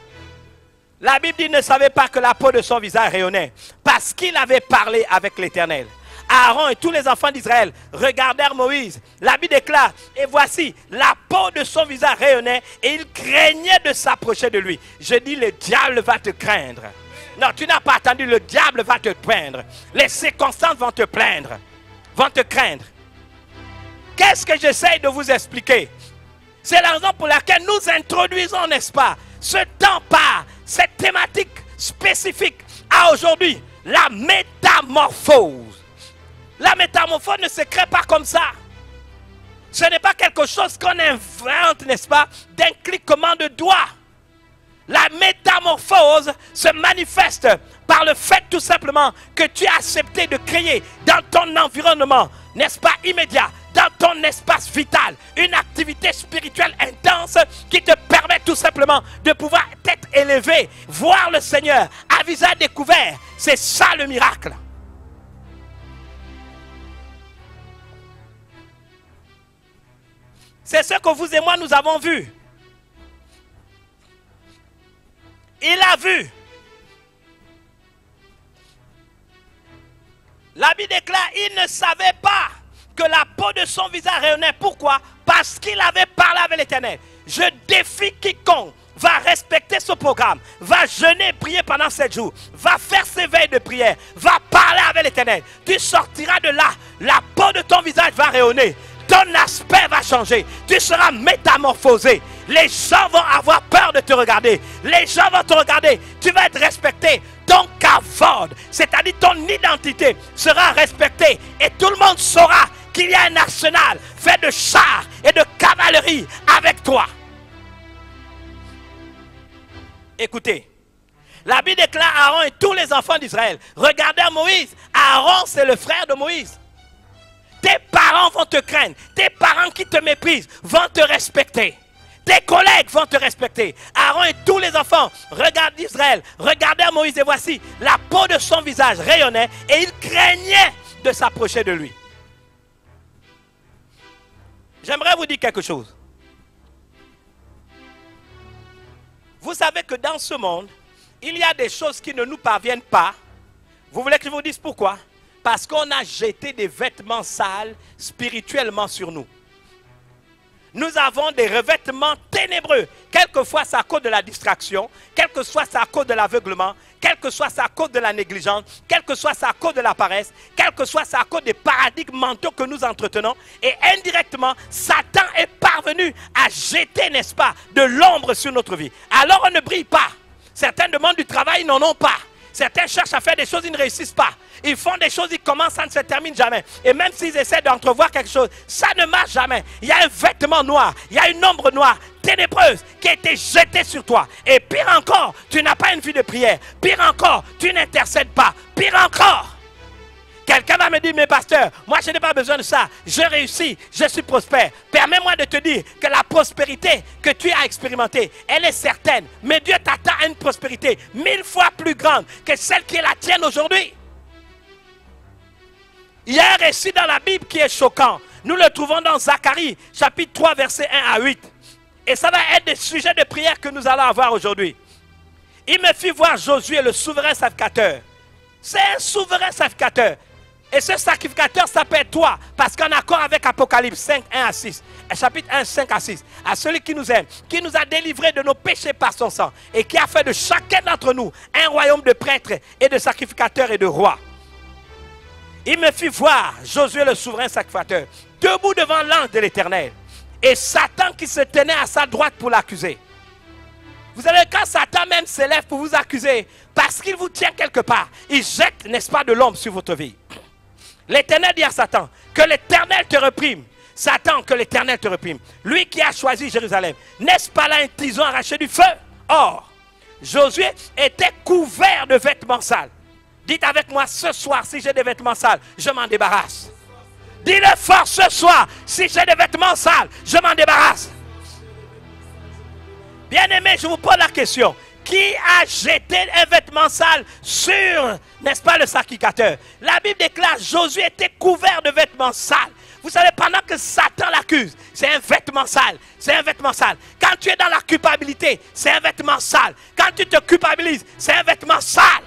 La Bible dit qu'il ne savait pas que la peau de son visage rayonnait parce qu'il avait parlé avec l'Éternel. Aaron et tous les enfants d'Israël regardèrent Moïse. La Bible déclare, et voici, la peau de son visage rayonnait et il craignait de s'approcher de lui. Je dis, le diable va te craindre. Non, tu n'as pas attendu, le diable va te craindre. Les circonstances vont te plaindre, vont te craindre. Qu'est-ce que j'essaye de vous expliquer? C'est la raison pour laquelle nous introduisons, n'est-ce pas, ce temps par cette thématique spécifique à aujourd'hui, la métamorphose. La métamorphose ne se crée pas comme ça. Ce n'est pas quelque chose qu'on invente, n'est-ce pas, d'un cliquement de doigts. La métamorphose se manifeste par le fait tout simplement que tu as accepté de créer dans ton environnement, n'est-ce pas, immédiat, dans ton espace vital, une activité spirituelle intense qui te permet tout simplement de pouvoir être élevé, voir le Seigneur à visage découvert. C'est ça le miracle. C'est ce que vous et moi nous avons vu. Il a vu. La Bible déclare, il ne savait pas que la peau de son visage rayonnait. Pourquoi? Parce qu'il avait parlé avec l'Éternel. Je défie quiconque va respecter ce programme, va jeûner et prier pendant 7 jours, va faire ses veilles de prière, va parler avec l'Éternel. Tu sortiras de là, la peau de ton visage va rayonner. Ton aspect va changer. Tu seras métamorphosé. Les gens vont avoir peur de te regarder. Les gens vont te regarder. Tu vas être respecté. Ton kavod, c'est-à-dire ton identité, sera respectée. Et tout le monde saura qu'il y a un arsenal fait de chars et de cavalerie avec toi. Écoutez. La Bible déclare Aaron et tous les enfants d'Israël. Regardez Moïse. Aaron, c'est le frère de Moïse. Tes parents vont te craindre. Tes parents qui te méprisent vont te respecter. Tes collègues vont te respecter. Aaron et tous les enfants, regardent Israël, regardez Moïse et voici, la peau de son visage rayonnait et il craignait de s'approcher de lui. J'aimerais vous dire quelque chose. Vous savez que dans ce monde, il y a des choses qui ne nous parviennent pas. Vous voulez que je vous dise pourquoi? Parce qu'on a jeté des vêtements sales spirituellement sur nous. Nous avons des revêtements ténébreux. Quelquefois, c'est à cause de la distraction. Quelquefois, c'est à cause de l'aveuglement. Quelquefois, c'est à cause de la négligence. Quelquefois, c'est à cause de la paresse. Quelquefois, c'est à cause des paradigmes mentaux que nous entretenons. Et indirectement, Satan est parvenu à jeter, n'est-ce pas, de l'ombre sur notre vie. Alors, on ne brille pas. Certains demandent du travail, ils n'en ont pas. Certains cherchent à faire des choses, ils ne réussissent pas. Ils font des choses, ils commencent, ça ne se termine jamais. Et même s'ils essaient d'entrevoir quelque chose, ça ne marche jamais. Il y a un vêtement noir, il y a une ombre noire, ténébreuse, qui a été jetée sur toi. Et pire encore, tu n'as pas une vie de prière. Pire encore, tu n'intercèdes pas. Pire encore, Quelqu'un va me dire, mais pasteur, moi je n'ai pas besoin de ça. Je réussis, je suis prospère. Permets-moi de te dire que la prospérité que tu as expérimentée, elle est certaine. Mais Dieu t'attend à une prospérité 1000 fois plus grande que celle qui est la tienne aujourd'hui. Il y a un récit dans la Bible qui est choquant. Nous le trouvons dans Zacharie, chapitre 3, versets 1 à 8. Et ça va être des sujets de prière que nous allons avoir aujourd'hui. Il me fit voir Josué, le souverain sacrificateur. C'est un souverain sacrificateur. Et ce sacrificateur s'appelle toi, parce qu'en accord avec Apocalypse 5, 1 à 6, chapitre 1, 5 à 6, à celui qui nous aime, qui nous a délivrés de nos péchés par son sang, et qui a fait de chacun d'entre nous un royaume de prêtres et de sacrificateurs et de rois. Il me fit voir Josué, le souverain sacrificateur, debout devant l'ange de l'Éternel, et Satan qui se tenait à sa droite pour l'accuser. Vous savez, quand Satan même s'élève pour vous accuser, parce qu'il vous tient quelque part, il jette, n'est-ce pas, de l'ombre sur votre vie. L'Éternel dit à Satan, que l'Éternel te reprime. Satan, que l'Éternel te reprime. Lui qui a choisi Jérusalem, n'est-ce pas là un tison arraché du feu? Or, Josué était couvert de vêtements sales. Dites avec moi, ce soir, si j'ai des vêtements sales, je m'en débarrasse. Dis-le fort, ce soir, si j'ai des vêtements sales, je m'en débarrasse. Bien-aimé, je vous pose la question. Qui a jeté un vêtement sale sur, n'est-ce pas, le sacrificateur? La Bible déclare, Josué était couvert de vêtements sales. Vous savez, pendant que Satan l'accuse, c'est un vêtement sale. C'est un vêtement sale. Quand tu es dans la culpabilité, c'est un vêtement sale. Quand tu te culpabilises, c'est un vêtement sale.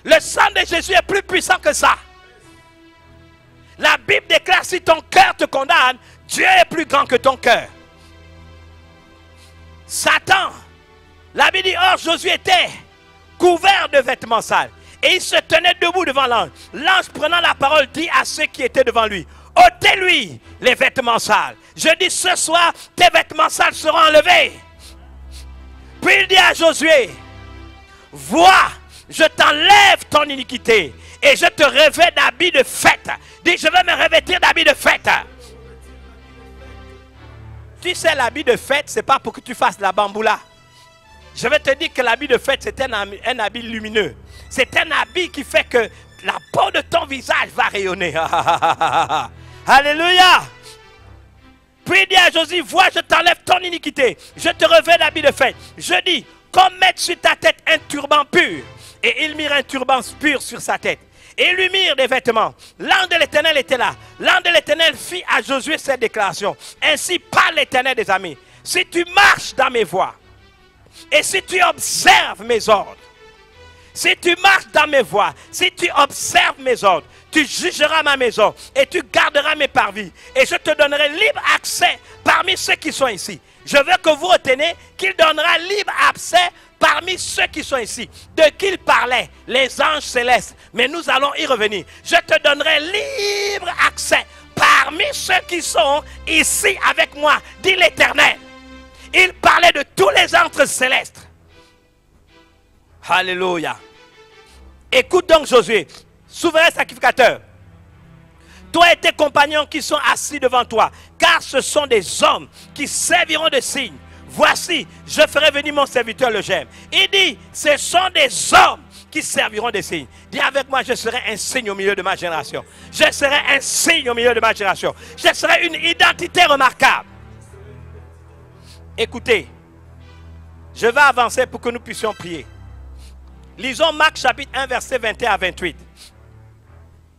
Le sang de Jésus est plus puissant que ça. La Bible déclare, si ton cœur te condamne, Dieu est plus grand que ton cœur. Satan, la Bible dit, or Josué était couvert de vêtements sales. Et il se tenait debout devant l'ange. L'ange prenant la parole dit à ceux qui étaient devant lui, ôtez-lui les vêtements sales. Je dis, ce soir, tes vêtements sales seront enlevés. Puis il dit à Josué, vois, je t'enlève ton iniquité et je te revêt d'habits de fête. Dis, je vais me revêtir d'habits de fête. Tu sais, l'habit de fête, ce n'est pas pour que tu fasses la bamboula. Je vais te dire que l'habit de fête, c'est un habit lumineux. C'est un habit qui fait que la peau de ton visage va rayonner. Alléluia. Puis il dit à Josué, vois, je t'enlève ton iniquité. Je te revêt d'habit de fête. Je dis, comme mettre sur ta tête un turban pur. Et ils mirent un turban pur sur sa tête. Et ils lui mirent des vêtements. L'ange de l'Éternel était là. L'ange de l'Éternel fit à Josué cette déclaration. Ainsi parle l'Éternel des armées. Si tu marches dans mes voies, et si tu observes mes ordres, si tu marches dans mes voies, si tu observes mes ordres, tu jugeras ma maison et tu garderas mes parvis. Et je te donnerai libre accès parmi ceux qui sont ici. Je veux que vous reteniez qu'il donnera libre accès parmi ceux qui sont ici. De qui il parlait? Les anges célestes. Mais nous allons y revenir. Je te donnerai libre accès parmi ceux qui sont ici avec moi, dit l'Éternel. Il parlait de tous les anges célestes. Alléluia. Écoute donc Josué, souverain sacrificateur. Toi et tes compagnons qui sont assis devant toi, car ce sont des hommes qui serviront de signes. Voici, je ferai venir mon serviteur le j'aime. Il dit, ce sont des hommes qui serviront de signes. Dis avec moi, je serai un signe au milieu de ma génération. Je serai un signe au milieu de ma génération. Je serai une identité remarquable. Écoutez, je vais avancer pour que nous puissions prier. Lisons Marc chapitre 1, verset 21 à 28.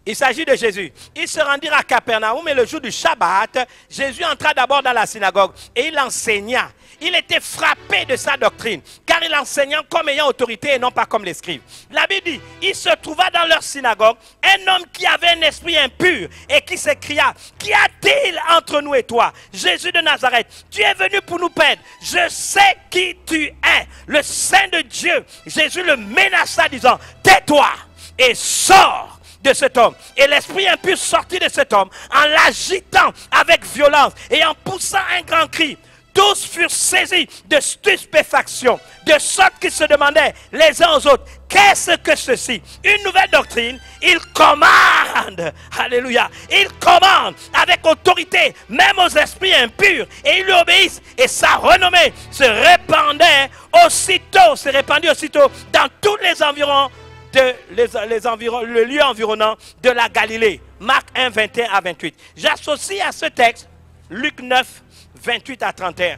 Il s'agit de Jésus. Ils se rendirent à Capernaum et le jour du Shabbat, Jésus entra d'abord dans la synagogue et il enseigna. Il était frappé de sa doctrine, car il enseignait comme ayant autorité et non pas comme les scribes. La Bible dit, il se trouva dans leur synagogue un homme qui avait un esprit impur et qui s'écria, qu'y a-t-il entre nous et toi, Jésus de Nazareth? Tu es venu pour nous perdre. Je sais qui tu es, le Saint de Dieu. Jésus le menaça disant, tais-toi et sors de cet homme. Et l'esprit impur sortit de cet homme en l'agitant avec violence et en poussant un grand cri. Tous furent saisis de stupéfaction, de sorte qu'ils se demandaient les uns aux autres, qu'est-ce que ceci? Une nouvelle doctrine. Il commande, alléluia, il commande avec autorité, même aux esprits impurs, et ils lui obéissent, et sa renommée se répandait aussitôt, se répandit aussitôt dans tous les environs le lieu environnant de la Galilée. Marc 1, 21 à 28. J'associe à ce texte Luc 9, 28 à 31.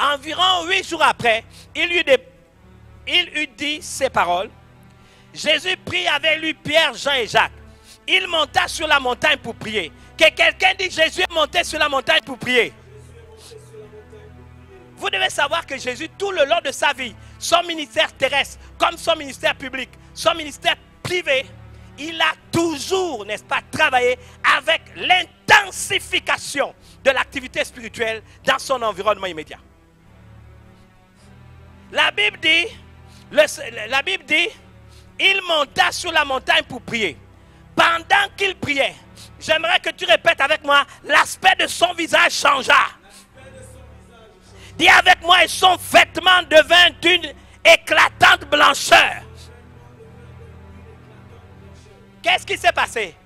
Environ 8 jours après, il eut dit ces paroles. Jésus prit avec lui Pierre, Jean et Jacques. Il monta sur la montagne pour prier. Que quelqu'un dit Jésus est monté sur la montagne pour prier. Vous devez savoir que Jésus, tout le long de sa vie, son ministère terrestre, comme son ministère public, son ministère privé, il a toujours, n'est-ce pas, travaillé avec l'intensification de l'activité spirituelle dans son environnement immédiat. La Bible dit, il monta sur la montagne pour prier. Pendant qu'il priait, j'aimerais que tu répètes avec moi, l'aspect de son visage changea. Dis avec moi, et son vêtement devint d'une éclatante blancheur. Qu'est-ce qui s'est passé?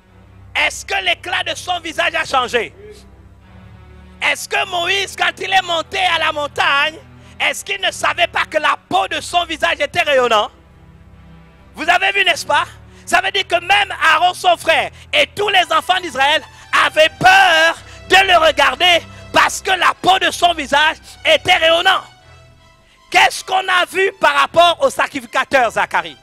Est-ce que l'éclat de son visage a changé? Est-ce que Moïse, quand il est monté à la montagne, est-ce qu'il ne savait pas que la peau de son visage était rayonnante? Vous avez vu, n'est-ce pas? Ça veut dire que même Aaron, son frère, et tous les enfants d'Israël avaient peur de le regarder parce que la peau de son visage était rayonnante. Qu'est-ce qu'on a vu par rapport au sacrificateur Zacharie?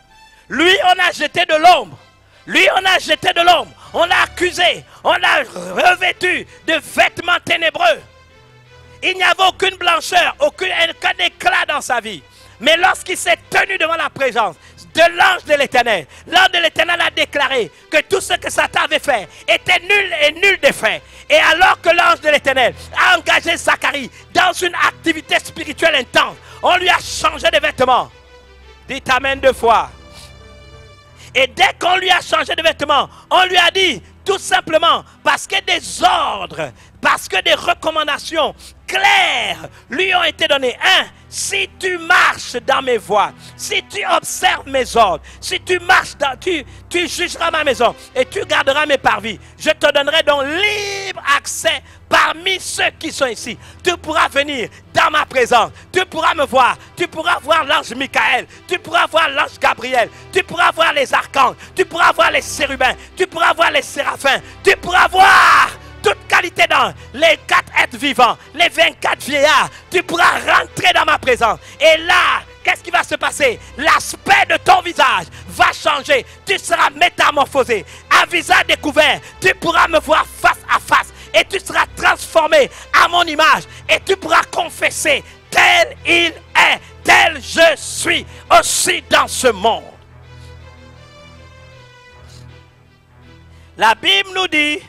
Lui, on a jeté de l'ombre. Lui, on a jeté de l'ombre. On l'a accusé. On l'a revêtu de vêtements ténébreux. Il n'y avait aucune blancheur, aucun éclat dans sa vie. Mais lorsqu'il s'est tenu devant la présence de l'ange de l'Éternel, l'ange de l'Éternel a déclaré que tout ce que Satan avait fait était nul et nul d'effet. Et alors que l'ange de l'Éternel a engagé Zacharie dans une activité spirituelle intense, on lui a changé de vêtements. Dites amen 2 fois. Et dès qu'on lui a changé de vêtements, on lui a dit tout simplement parce que des ordres, parce que des recommandations claires lui ont été données. Si tu marches dans mes voies, si tu observes mes ordres, si tu marches dans, tu jugeras ma maison et tu garderas mes parvis, je te donnerai donc libre accès parmi ceux qui sont ici. Tu pourras venir dans ma présence, tu pourras me voir, tu pourras voir l'ange Michael, tu pourras voir l'ange Gabriel, tu pourras voir les archanges, tu pourras voir les chérubins, tu pourras voir les séraphins, tu pourras voir toute qualité d'ange, les 4 êtres vivants, les 24 vieillards, tu pourras rentrer dans ma présence. Et là, qu'est-ce qui va se passer? L'aspect de ton visage va changer. Tu seras métamorphosé. À visage découvert, tu pourras me voir face à face. Et tu seras transformé à mon image. Et tu pourras confesser, tel il est, tel je suis aussi dans ce monde. La Bible nous dit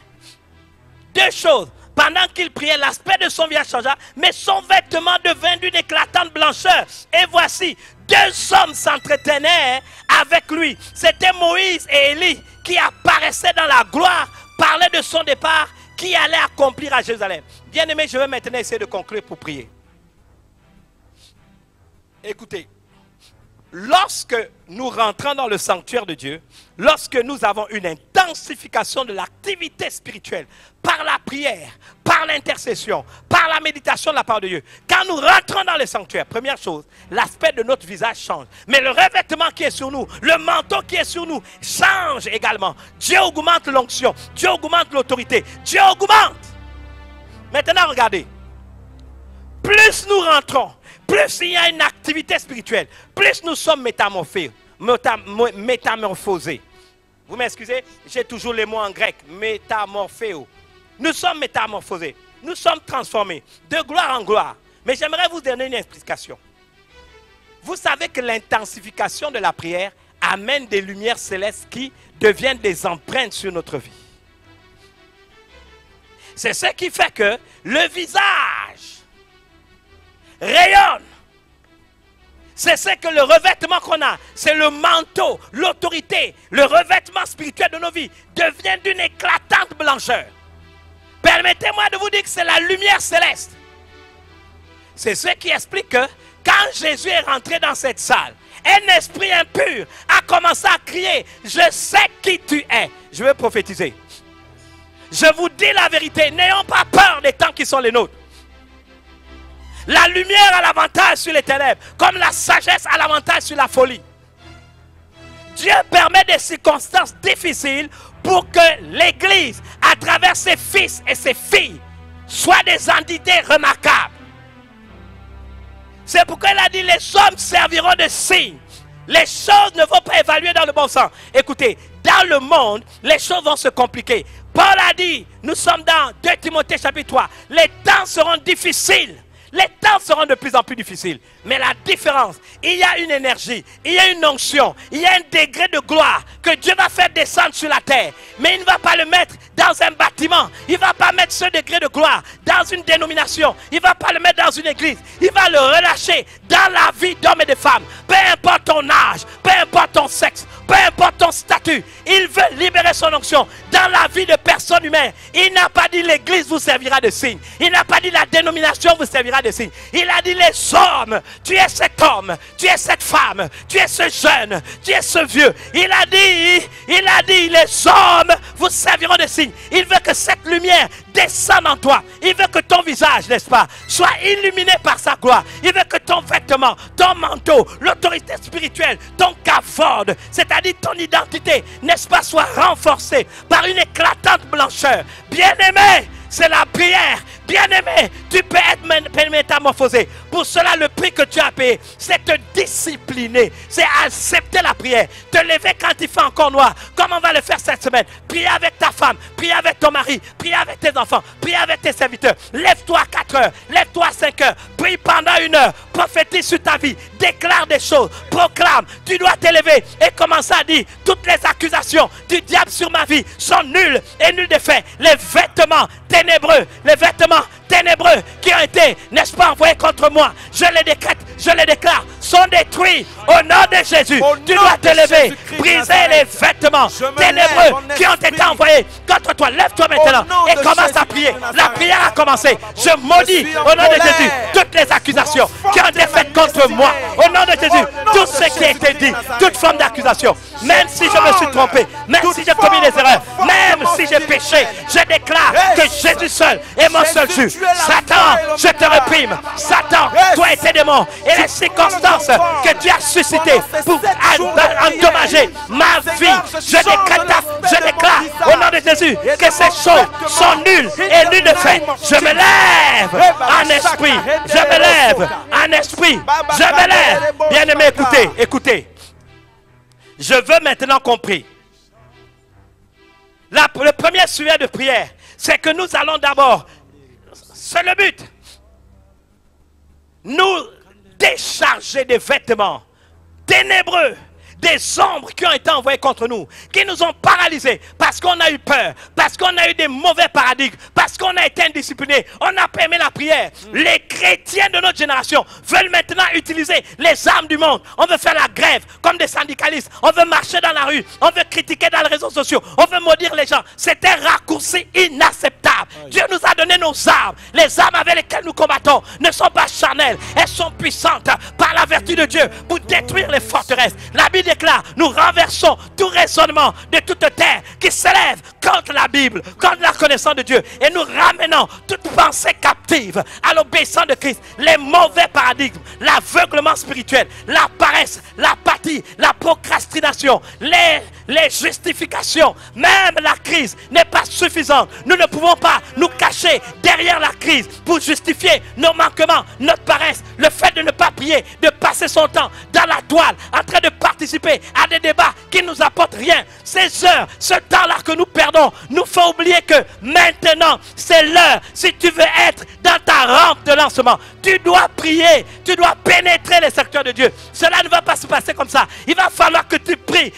2 choses. Pendant qu'il priait, l'aspect de son visage changea, mais son vêtement devint d'une éclatante blancheur. Et voici, 2 hommes s'entretenaient avec lui. C'était Moïse et Élie qui apparaissaient dans la gloire, parlaient de son départ qui allait accomplir à Jérusalem. Bien aimé, je vais maintenant essayer de conclure pour prier. Écoutez, lorsque nous rentrons dans le sanctuaire de Dieu, lorsque nous avons une intensification de l'activité spirituelle par la prière, par l'intercession, par la méditation de la parole de Dieu, quand nous rentrons dans le sanctuaire, première chose, l'aspect de notre visage change. Mais le revêtement qui est sur nous, le manteau qui est sur nous change également. Dieu augmente l'onction, Dieu augmente l'autorité, Dieu augmente. Maintenant, regardez. Plus nous rentrons, plus il y a une activité spirituelle, plus nous sommes métamorphosés. Vous m'excusez, j'ai toujours les mots en grec, métamorphéo. Nous sommes métamorphosés, nous sommes transformés de gloire en gloire. Mais j'aimerais vous donner une explication. Vous savez que l'intensification de la prière amène des lumières célestes qui deviennent des empreintes sur notre vie. C'est ce qui fait que le visage rayonne. C'est ce que le revêtement qu'on a, c'est le manteau, l'autorité, le revêtement spirituel de nos vies devient d'une éclatante blancheur. Permettez-moi de vous dire que c'est la lumière céleste. C'est ce qui explique que quand Jésus est rentré dans cette salle, un esprit impur a commencé à crier, je sais qui tu es. Je vais prophétiser. Je vous dis la vérité, n'ayons pas peur des temps qui sont les nôtres. La lumière a l'avantage sur les ténèbres, comme la sagesse a l'avantage sur la folie. Dieu permet des circonstances difficiles pour que l'Église, à travers ses fils et ses filles, soit des entités remarquables. C'est pourquoi il a dit, les hommes serviront de signes. Les choses ne vont pas évaluer dans le bon sens. Écoutez, dans le monde, les choses vont se compliquer. Paul a dit, nous sommes dans 2 Timothée chapitre 3, les temps seront difficiles. Les temps seront de plus en plus difficiles. Mais la différence, il y a une énergie, il y a une onction, il y a un degré de gloire que Dieu va faire descendre sur la terre. Mais il ne va pas le mettre dans un bâtiment. Il ne va pas mettre ce degré de gloire dans une dénomination. Il ne va pas le mettre dans une église. Il va le relâcher dans la vie d'hommes et de femmes. Peu importe ton âge, peu importe ton sexe, peu importe ton statut. Il veut libérer son onction dans la vie de personnes humaines. Il n'a pas dit l'église vous servira de signe. Il n'a pas dit la dénomination vous servira de signe. Il a dit les hommes. Tu es cet homme, tu es cette femme, tu es ce jeune, tu es ce vieux. Il a dit les hommes vous serviront de signe. Il veut que cette lumière descende en toi. Il veut que ton visage, n'est-ce pas, soit illuminé par sa gloire. Il veut que ton vêtement, ton manteau, l'autorité spirituelle, ton caforde, c'est-à-dire ton identité, n'est-ce pas, soit renforcée par une éclatante blancheur. Bien-aimé, c'est la prière. Bien-aimé, tu peux être métamorphosé. Pour cela, le prix que tu as payé, c'est te discipliner. C'est accepter la prière. Te lever quand il fait encore noir. Comme on va le faire cette semaine. Prier avec ta femme. Prier avec ton mari. Prier avec tes enfants. Prier avec tes serviteurs. Lève-toi à 4 heures. Lève-toi à 5 heures. Prie pendant 1 heure. Prophétise sur ta vie. Déclare des choses. Proclame. Tu dois t'élever et commencer à dire toutes les accusations du diable sur ma vie sont nulles et nulles de fait. Les vêtements ténébreux. Les vêtements ténébreux qui ont été, n'est-ce pas, envoyés contre moi, je les décrète, je les déclare, sont détruits au nom de Jésus. Tu dois te lever, briser les vêtements ténébreux qui ont été envoyés contre toi. Lève-toi maintenant et commence à prier. La prière a commencé. Je maudis au nom de Jésus toutes les accusations qui ont été faites contre moi. Au nom de Jésus, tout ce qui a été dit, toute forme d'accusation, même si je me suis trompé, même si j'ai commis des erreurs, même si j'ai péché, je déclare que Jésus seul est mon seul juge. Satan, je te réprime. Satan, toi et tes démons et les circonstances que tu as suscitées pour endommager ma vie, je déclare au nom de Jésus que ces choses sont nulles et nulles de fait. Je me lève en esprit. Je me lève en esprit. Je me lève. Bien-aimé, écoutez. Je veux maintenant qu'on prie. Le premier sujet de prière, c'est que nous allons d'abord, c'est le but, nous décharger des vêtements ténébreux, des ombres qui ont été envoyées contre nous, qui nous ont paralysés parce qu'on a eu peur, parce qu'on a eu des mauvais paradigmes, parce qu'on a été indisciplinés, on n'a pas aimé la prière. Les chrétiens de notre génération veulent maintenant utiliser les armes du monde. On veut faire la grève comme des syndicalistes, on veut marcher dans la rue, on veut critiquer dans les réseaux sociaux, on veut maudire les gens. C'est un raccourci inacceptable. Dieu nous a donné nos armes. Les armes avec lesquelles nous combattons ne sont pas charnelles, elles sont puissantes par la vertu de Dieu pour détruire les forteresses. La Bible déclare, nous renversons tout raisonnement de toute terre qui s'élève contre la Bible, contre la connaissance de Dieu, et nous ramenons toute pensée captive à l'obéissance de Christ. Les mauvais paradigmes, l'aveuglement spirituel, la paresse, l'apathie, la procrastination, les justifications, même la crise n'est pas suffisante. Nous ne pouvons pas nous cacher derrière la crise pour justifier nos manquements, notre paresse, le fait de ne pas prier, de passer son temps dans la toile en train de participer à des débats qui ne nous apportent rien. Ces heures, ce temps-là que nous perdons, nous font oublier que maintenant, c'est l'heure. Si tu veux être dans ta rampe de lancement, tu dois prier, tu dois pénétrer les secteurs de Dieu. Cela ne va pas se passer comme ça. Il va falloir que tu pries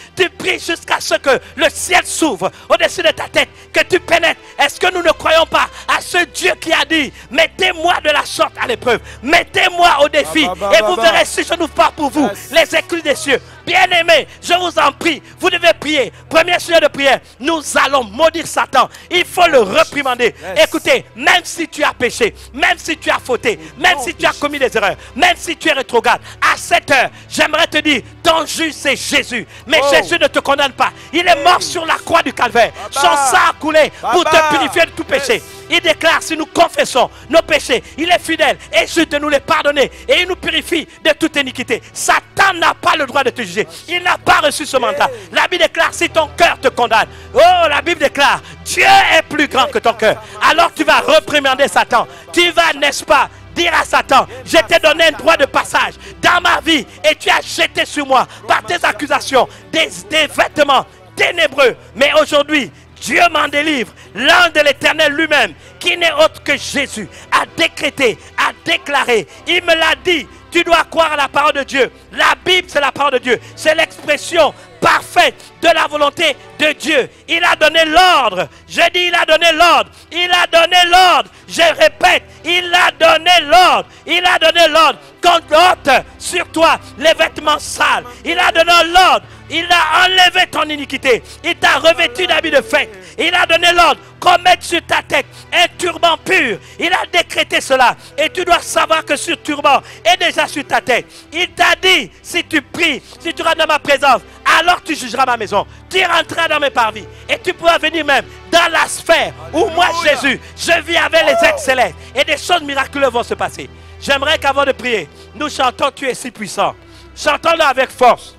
jusqu'à ce que le ciel s'ouvre au-dessus de ta tête, que tu pénètres. Est-ce que nous ne croyons pas à ce Dieu qui a dit, mettez-moi de la sorte à l'épreuve, mettez-moi au défi, et vous verrez si je n'ouvre pas pour vous les écluses des cieux. Bien-aimés, je vous en prie, vous devez prier. Premier sujet de prière, nous allons maudire Satan. Il faut le réprimander. Écoutez, même si tu as péché, même si tu as fauté, même si tu as commis des erreurs, même si tu es rétrograde, à cette heure, j'aimerais te dire, ton juge c'est Jésus. Mais Jésus ne te condamne pas. Il est mort sur la croix du calvaire. Son sang a coulé pour te purifier de tout péché. Il déclare, si nous confessons nos péchés, il est fidèle et juste de nous les pardonner. Et il nous purifie de toute iniquité. Satan n'a pas le droit de te juger. Il n'a pas reçu ce mandat. La Bible déclare, si ton cœur te condamne. Oh, la Bible déclare, Dieu est plus grand que ton cœur. Alors tu vas réprimander Satan. Tu vas, n'est-ce pas, dire à Satan, je t'ai donné un droit de passage dans ma vie et tu as jeté sur moi par tes accusations des vêtements ténébreux. Mais aujourd'hui, Dieu m'en délivre. L'ange de l'Éternel lui-même, qui n'est autre que Jésus, a décrété, a déclaré. Il me l'a dit, tu dois croire à la parole de Dieu. La Bible, c'est la parole de Dieu. C'est l'expression parfaite de la volonté de Dieu. Il a donné l'ordre. Je dis, il a donné l'ordre. Il a donné l'ordre. Je répète, il a donné l'ordre. Il a donné l'ordre qu'on ôte sur toi les vêtements sales. Il a donné l'ordre. Il a enlevé ton iniquité. Il t'a revêtu d'habits de fête. Il a donné l'ordre qu'on mette sur ta tête un turban pur. Il a décrété cela. Et tu dois savoir que ce turban est déjà sur ta tête. Il t'a dit, si tu pries, si tu rentres dans ma présence, alors tu jugeras ma maison. Tu rentreras dans mes parvis. Et tu pourras venir même dans la sphère où moi, Jésus, je vis avec les êtres célestes. Et des choses miraculeuses vont se passer. J'aimerais qu'avant de prier, nous chantons Tu es si puissant. Chantons-le avec force.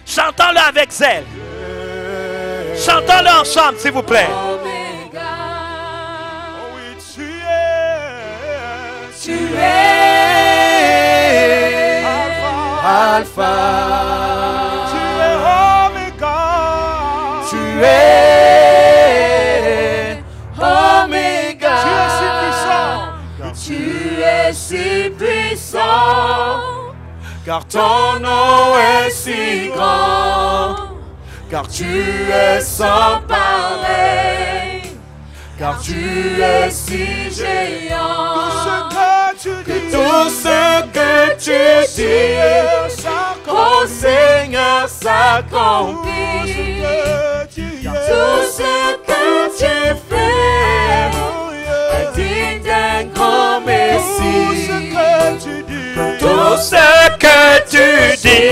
Chantons-le avec zèle. Chantons-le ensemble, s'il vous plaît. Tu es Alpha. Tu es Oméga. Tu es Oméga. Tu es si puissant. Car ton nom est si grand. Car tu es sans pareil. Car tu es si géant. Tout ce que tu dis, oh Seigneur, s'accomplit. Tout ce que tu fais est digne d'un grand merci. Tout ce que tu dis,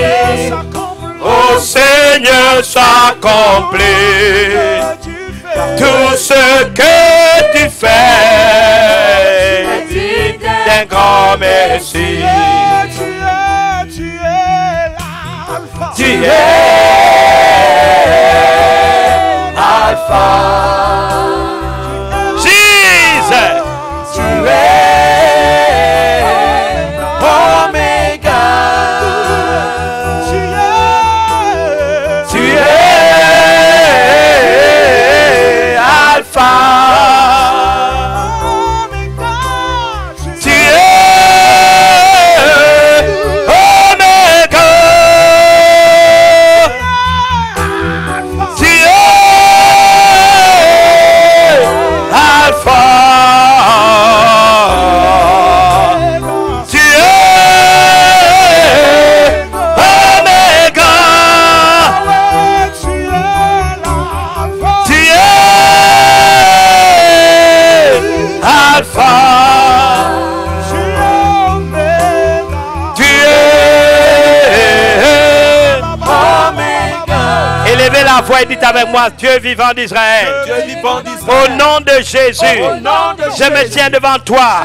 ô Seigneur, s'accomplit. Tout ce que tu fais est d'un grand merci. Tu es Alpha. Jesus. Tu es Oméga. Tu es Alpha. Tu es Oméga. Tu es Alpha. Tu es Oméga. Tu es Alpha. Tu es Élevez la voix et dites avec moi, Dieu vivant d'Israël. Au nom de Jésus, je me tiens devant toi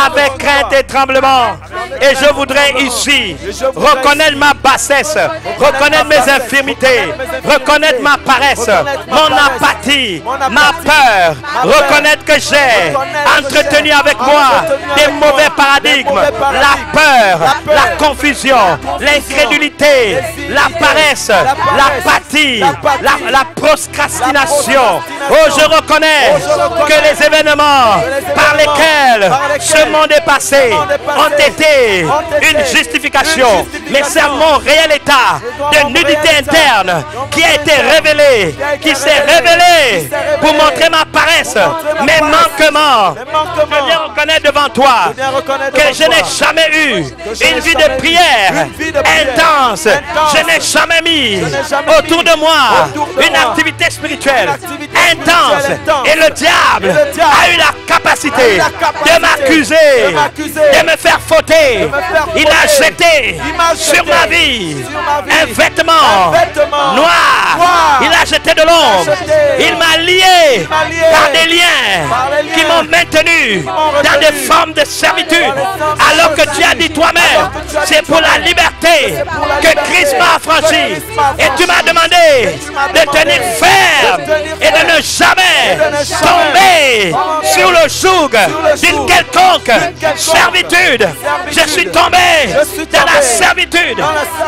avec crainte et tremblement. Et je voudrais ici reconnaître ma bassesse, reconnaître mes infirmités, reconnaître ma paresse, mon apathie, ma peur, reconnaître que j'ai entretenu avec moi des mauvais paradigmes, la peur, la confusion, l'incrédulité, la paresse, l'apathie, la procrastination. Oh, je reconnais que les événements par lesquels ce monde est passé ont été une justification. Mais c'est mon réel état de nudité interne qui a été révélé, qui s'est révélé pour montrer ma paresse, mes manquements. Je viens reconnaître devant toi que je n'ai jamais eu une vie de prière intense. Je n'ai jamais mis autour de moi une activité spirituelle intense. Et le diable a eu la capacité de m'accuser, de me faire fauter, jeté, il a jeté sur ma vie un vêtement noir. Il a jeté de l'ombre. Il m'a lié par des liens qui m'ont maintenu dans des formes de servitude. Alors que tu as dit toi-même, c'est pour la liberté que Christ m'a affranchi. Et tu m'as demandé de tenir ferme et de ne jamais tomber sur le joug d'une quelconque servitude. Je suis tombé dans la servitude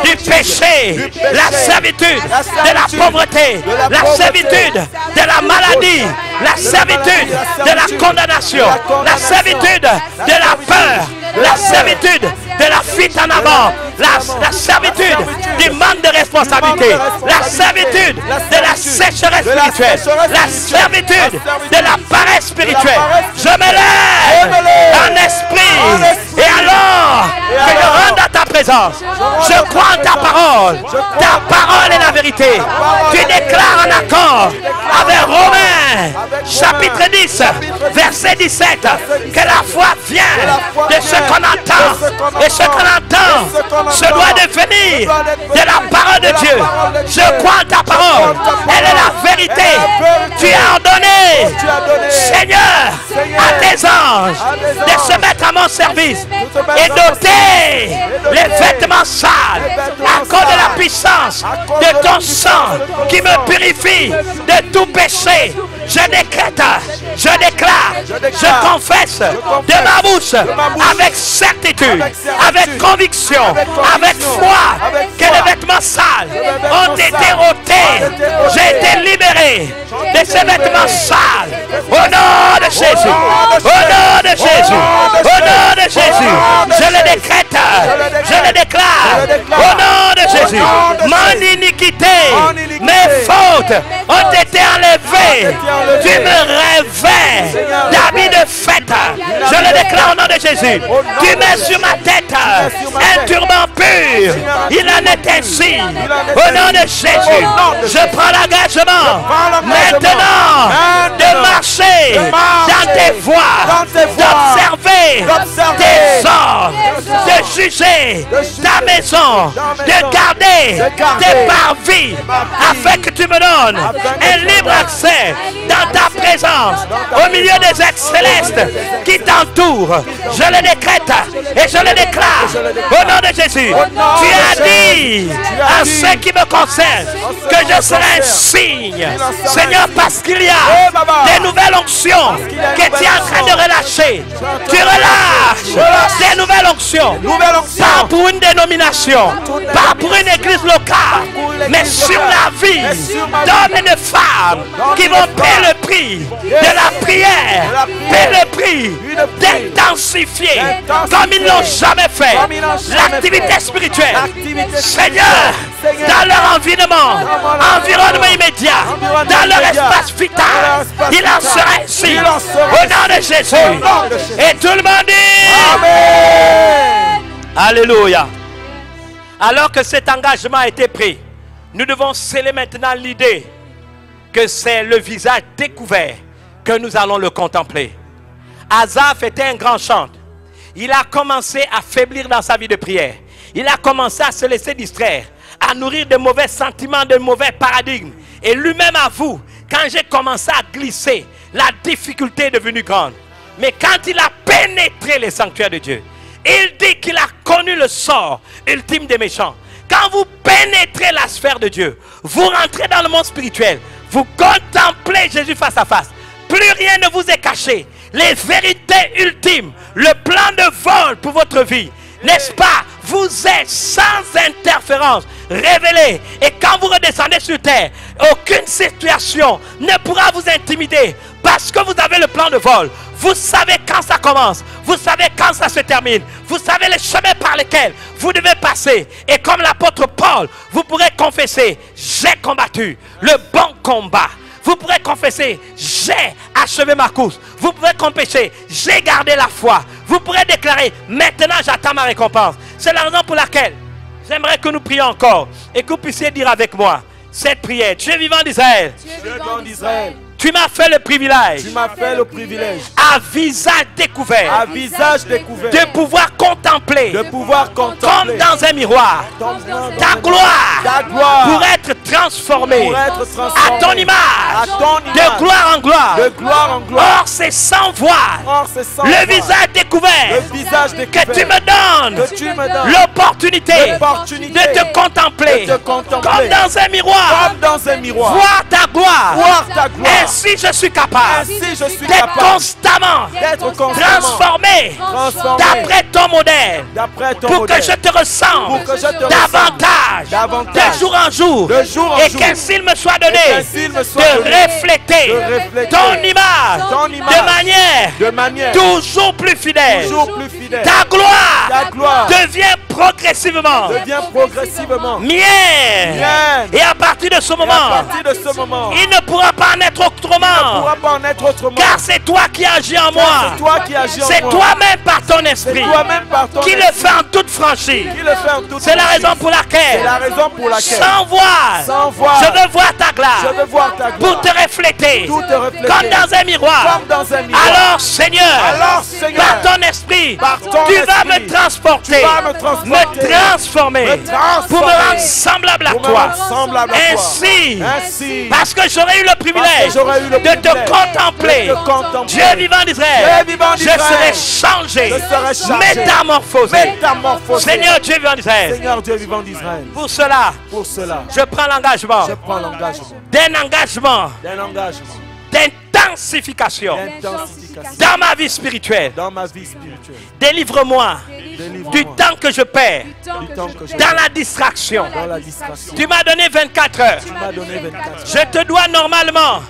du péché, la servitude de la pauvreté, la servitude de la maladie, la servitude de la condamnation, la servitude de la peur, la servitude de la fuite en avant, la servitude du manque de responsabilité, la servitude de la sécheresse spirituelle, la servitude de la paresse spirituelle. Je me lève en esprit et alors que je rentre dans ta présence, je crois en ta parole. Ta parole est la vérité. Tu déclares en accord avec Romains chapitre 10 verset 17 que la foi vient de ce qu'on entend et ce qu'on entend se doit devenir de la parole de Dieu. Je crois en ta parole. Elle est la vérité. Tu as ordonné, Seigneur, à tes anges de se mettre à mon service et d'ôter les vêtements sales à cause de la puissance de ton sang qui me purifie de tout péché. Je décrète, je déclare, je confesse de ma bouche avec certitude, avec conviction, avec foi que les vêtements sales ont été ôtés. J'ai été libéré de ces vêtements sales. Au nom de Jésus, au nom de Jésus, au nom de Jésus, je le décrète, je le déclare. Au nom de Jésus, mon iniquité, mes fautes ont été enlevées. Tu me revêts d'habits de fête. Je le déclare au nom de Jésus. Tu mets sur ma tête un turban pur. Il en est ainsi. Au nom de Jésus, je prends l'engagement maintenant de marcher dans tes voies, d'observer tes ordres, de juger ta maison, de garder tes parvis, afin que tu me donnes un libre accès dans ta présence, au milieu des êtres célestes qui t'entourent. Je le décrète et je le déclare au nom de Jésus. Tu as dit à ceux qui me concernent que je serai un signe, Seigneur, parce qu'il y a des nouvelles onctions que tu es en train de relâcher. Tu relâches des nouvelles onctions, pas pour une dénomination, pas pour une église locale, mais sur la vie d'hommes et de femmes qui vont payer le prix de la prière, payer le prix d'intensifier comme ils n'ont jamais fait l'activité spirituelle. Seigneur, dans leur environnement immédiat, dans leur espace vital, il en sera ainsi au nom de Jésus. Et tout le monde dit Amen. Alléluia. Alors que cet engagement a été pris, nous devons sceller maintenant l'idée que c'est le visage découvert que nous allons le contempler. Asaph était un grand chanteur. Il a commencé à faiblir dans sa vie de prière. Il a commencé à se laisser distraire, à nourrir de mauvais sentiments, de mauvais paradigmes. Et lui-même avoue, quand j'ai commencé à glisser, la difficulté est devenue grande. Mais quand il a pénétré les sanctuaires de Dieu, il dit qu'il a connu le sort ultime des méchants. Quand vous pénétrez la sphère de Dieu, vous rentrez dans le monde spirituel, vous contemplez Jésus face à face. Plus rien ne vous est caché. Les vérités ultimes, le plan de vol pour votre vie, n'est-ce pas? Vous êtes sans interférence révélé. Et quand vous redescendez sur terre, aucune situation ne pourra vous intimider parce que vous avez le plan de vol. Vous savez quand ça commence, vous savez quand ça se termine, vous savez les chemins par lesquels vous devez passer. Et comme l'apôtre Paul, vous pourrez confesser, j'ai combattu le bon combat. Vous pourrez confesser, j'ai achevé ma course. Vous pourrez confesser, j'ai gardé la foi. Vous pourrez déclarer, maintenant j'attends ma récompense. C'est la raison pour laquelle j'aimerais que nous prions encore et que vous puissiez dire avec moi cette prière. Dieu vivant d'Israël, Tu m'as fait le privilège. Tu m'as fait le privilège. À visage découvert. À visage découvert. De pouvoir contempler. De pouvoir contempler. Comme dans un miroir. Ta gloire. Ta gloire. Pour être transformée. Pour être transformée. À ton image. À ton image. De gloire en gloire. De gloire en gloire. Or c'est sans voile. Or c'est sans le voile. visage découvert. Le visage découvert. Que tu me donnes. Que tu me donnes. L'opportunité. De te contempler. De te contempler. Comme dans un miroir. Comme dans un miroir. Voir ta gloire. Voir ta gloire. Ainsi je suis capable. Ainsi je suis d'être capable. constamment. D'être constamment. Transformé. D'après ton modèle. D'après ton pour modèle. Que je te ressemble. Pour que je te davantage. Davantage. De jour en jour. De jour en et jour. qu'ainsi me soit donné. De refléter. Ton image. De manière. Toujours plus fidèle. Toujours plus fidèle. Ta gloire. Ta gloire. Devient progressivement. Mienne. Et à partir de ce moment. Il ne pourra pas en être autrement. Car c'est toi qui agis en moi. C'est toi-même par ton esprit. Qui le fait en toute franchise. C'est la raison pour laquelle. Sans voile. Je veux voir ta gloire. Pour te refléter. Comme dans un miroir. Alors Seigneur. Par ton esprit. Tu vas me transporter. Me transformer. Pour me rendre semblable à toi. Ainsi. Parce que j'aurais eu le privilège de te contempler. Dieu vivant d'Israël. Je serai changé. Métamorphosé. Seigneur Dieu vivant d'Israël. Pour cela. Je prends l'engagement. D'un engagement. D'intensification dans ma vie spirituelle. Délivre-moi du temps que je perds dans la distraction. Tu m'as donné 24 heures. Je te dois normalement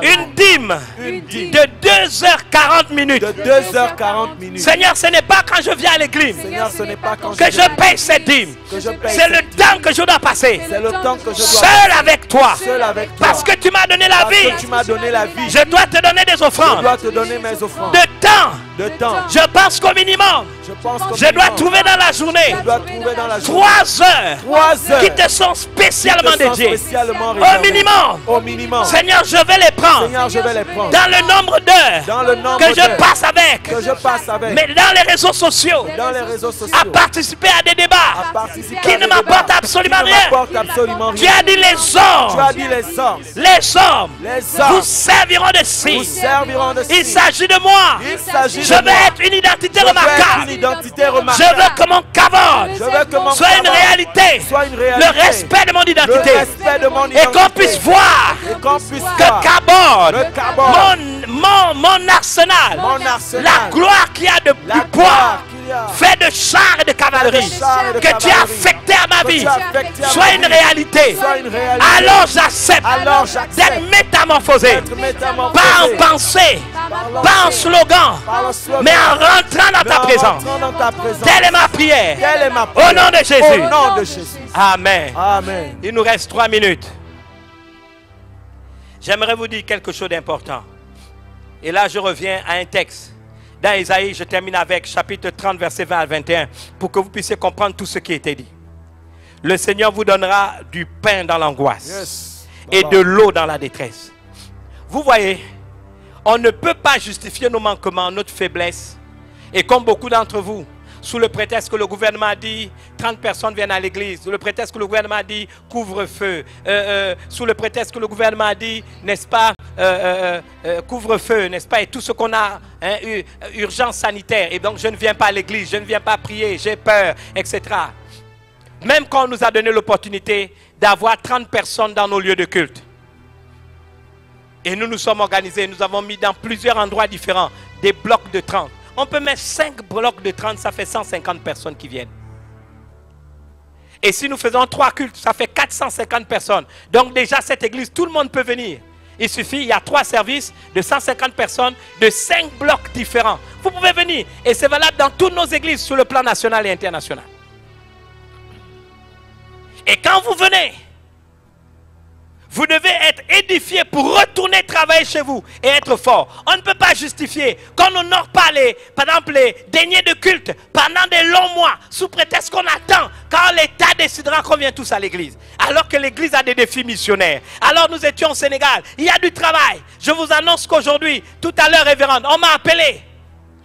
une dîme de 2h40 minutes. Seigneur, ce n'est pas quand je viens à l'église que je paye cette dîme. C'est le temps que je dois passer seul avec toi. Parce que tu m'as donné la vie. Je dois te donner des offrandes. De temps. Je pense qu'au minimum, je dois trouver dans la journée 3 heures qui te sont spécialement dédiées. Au minimum. Seigneur, je vais les prendre dans le nombre d'heures que je passe avec. Mais dans les réseaux sociaux, à participer à des débats qui ne m'apportent absolument rien. Tu as dit les hommes. Les hommes vous serviront de signe. Il s'agit de moi. Je veux être une identité remarquable. Je veux que mon cavode soit une réalité. Le respect de mon identité. Et qu'on puisse voir que Cabode, mon arsenal, la gloire qui a de plus poids, fait de chars et de cavalerie, que tu as affecté à ma vie, soit une réalité. Alors j'accepte d'être métamorphosé. Pas en pensée, pas en slogan, mais en rentrant dans ta présence. Telle est ma prière. Au nom de Jésus. Amen. Il nous reste 3 minutes. J'aimerais vous dire quelque chose d'important. Et là, je reviens à un texte. Dans Isaïe, je termine avec chapitre 30, verset 20 à 21, pour que vous puissiez comprendre tout ce qui a été dit. Le Seigneur vous donnera du pain dans l'angoisse et de l'eau dans la détresse. Vous voyez, on ne peut pas justifier nos manquements, notre faiblesse. Et comme beaucoup d'entre vous, sous le prétexte que le gouvernement a dit 30 personnes viennent à l'église, sous le prétexte que le gouvernement a dit couvre-feu, sous le prétexte que le gouvernement a dit, n'est-ce pas, couvre-feu, n'est-ce pas, et tout ce qu'on a, urgence sanitaire, et donc je ne viens pas à l'église, je ne viens pas prier, j'ai peur, etc. Même quand on nous a donné l'opportunité d'avoir 30 personnes dans nos lieux de culte. Et nous nous sommes organisés, nous avons mis dans plusieurs endroits différents des blocs de 30. On peut mettre 5 blocs de 30, ça fait 150 personnes qui viennent. Et si nous faisons 3 cultes, ça fait 450 personnes. Donc déjà, cette église, tout le monde peut venir. Il suffit, il y a 3 services de 150 personnes, de 5 blocs différents. Vous pouvez venir. Et c'est valable dans toutes nos églises sur le plan national et international. Et quand vous venez, Vous devez être édifié pour retourner travailler chez vous et être fort. On ne peut pas justifier qu'on n'honore pas par exemple, les deniers de culte pendant des longs mois sous prétexte qu'on attend quand l'État décidera qu'on vient tous à l'église. Alors que l'église a des défis missionnaires. Alors nous étions au Sénégal. Il y a du travail. Je vous annonce qu'aujourd'hui, tout à l'heure, révérende, on m'a appelé.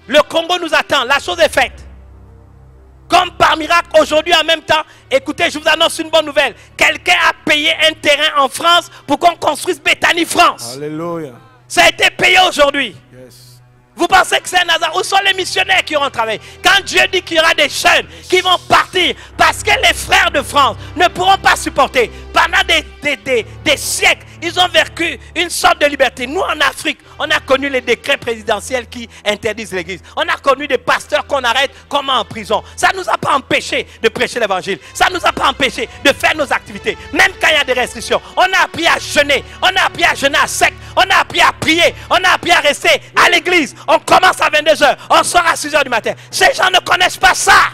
Le Congo nous attend. La chose est faite. Comme par miracle, aujourd'hui en même temps, écoutez, je vous annonce une bonne nouvelle. Quelqu'un a payé un terrain en France pour qu'on construise Bethany France. Alléluia. Ça a été payé aujourd'hui. Yes. Vous pensez que c'est un hasard? Où sont les missionnaires qui auront travaillé? Quand Dieu dit qu'il y aura des jeunes qui vont partir parce que les frères de France ne pourront pas supporter. Pendant des siècles, ils ont vécu une sorte de liberté. Nous, en Afrique, on a connu les décrets présidentiels qui interdisent l'église. On a connu des pasteurs qu'on arrête comme en prison. Ça ne nous a pas empêché de prêcher l'évangile. Ça ne nous a pas empêché de faire nos activités. Même quand il y a des restrictions. On a appris à jeûner. On a appris à jeûner à sec. On a appris à prier. On a appris à rester à l'église. On commence à 22 h. On sort à 6 h du matin. Ces gens ne connaissent pas ça.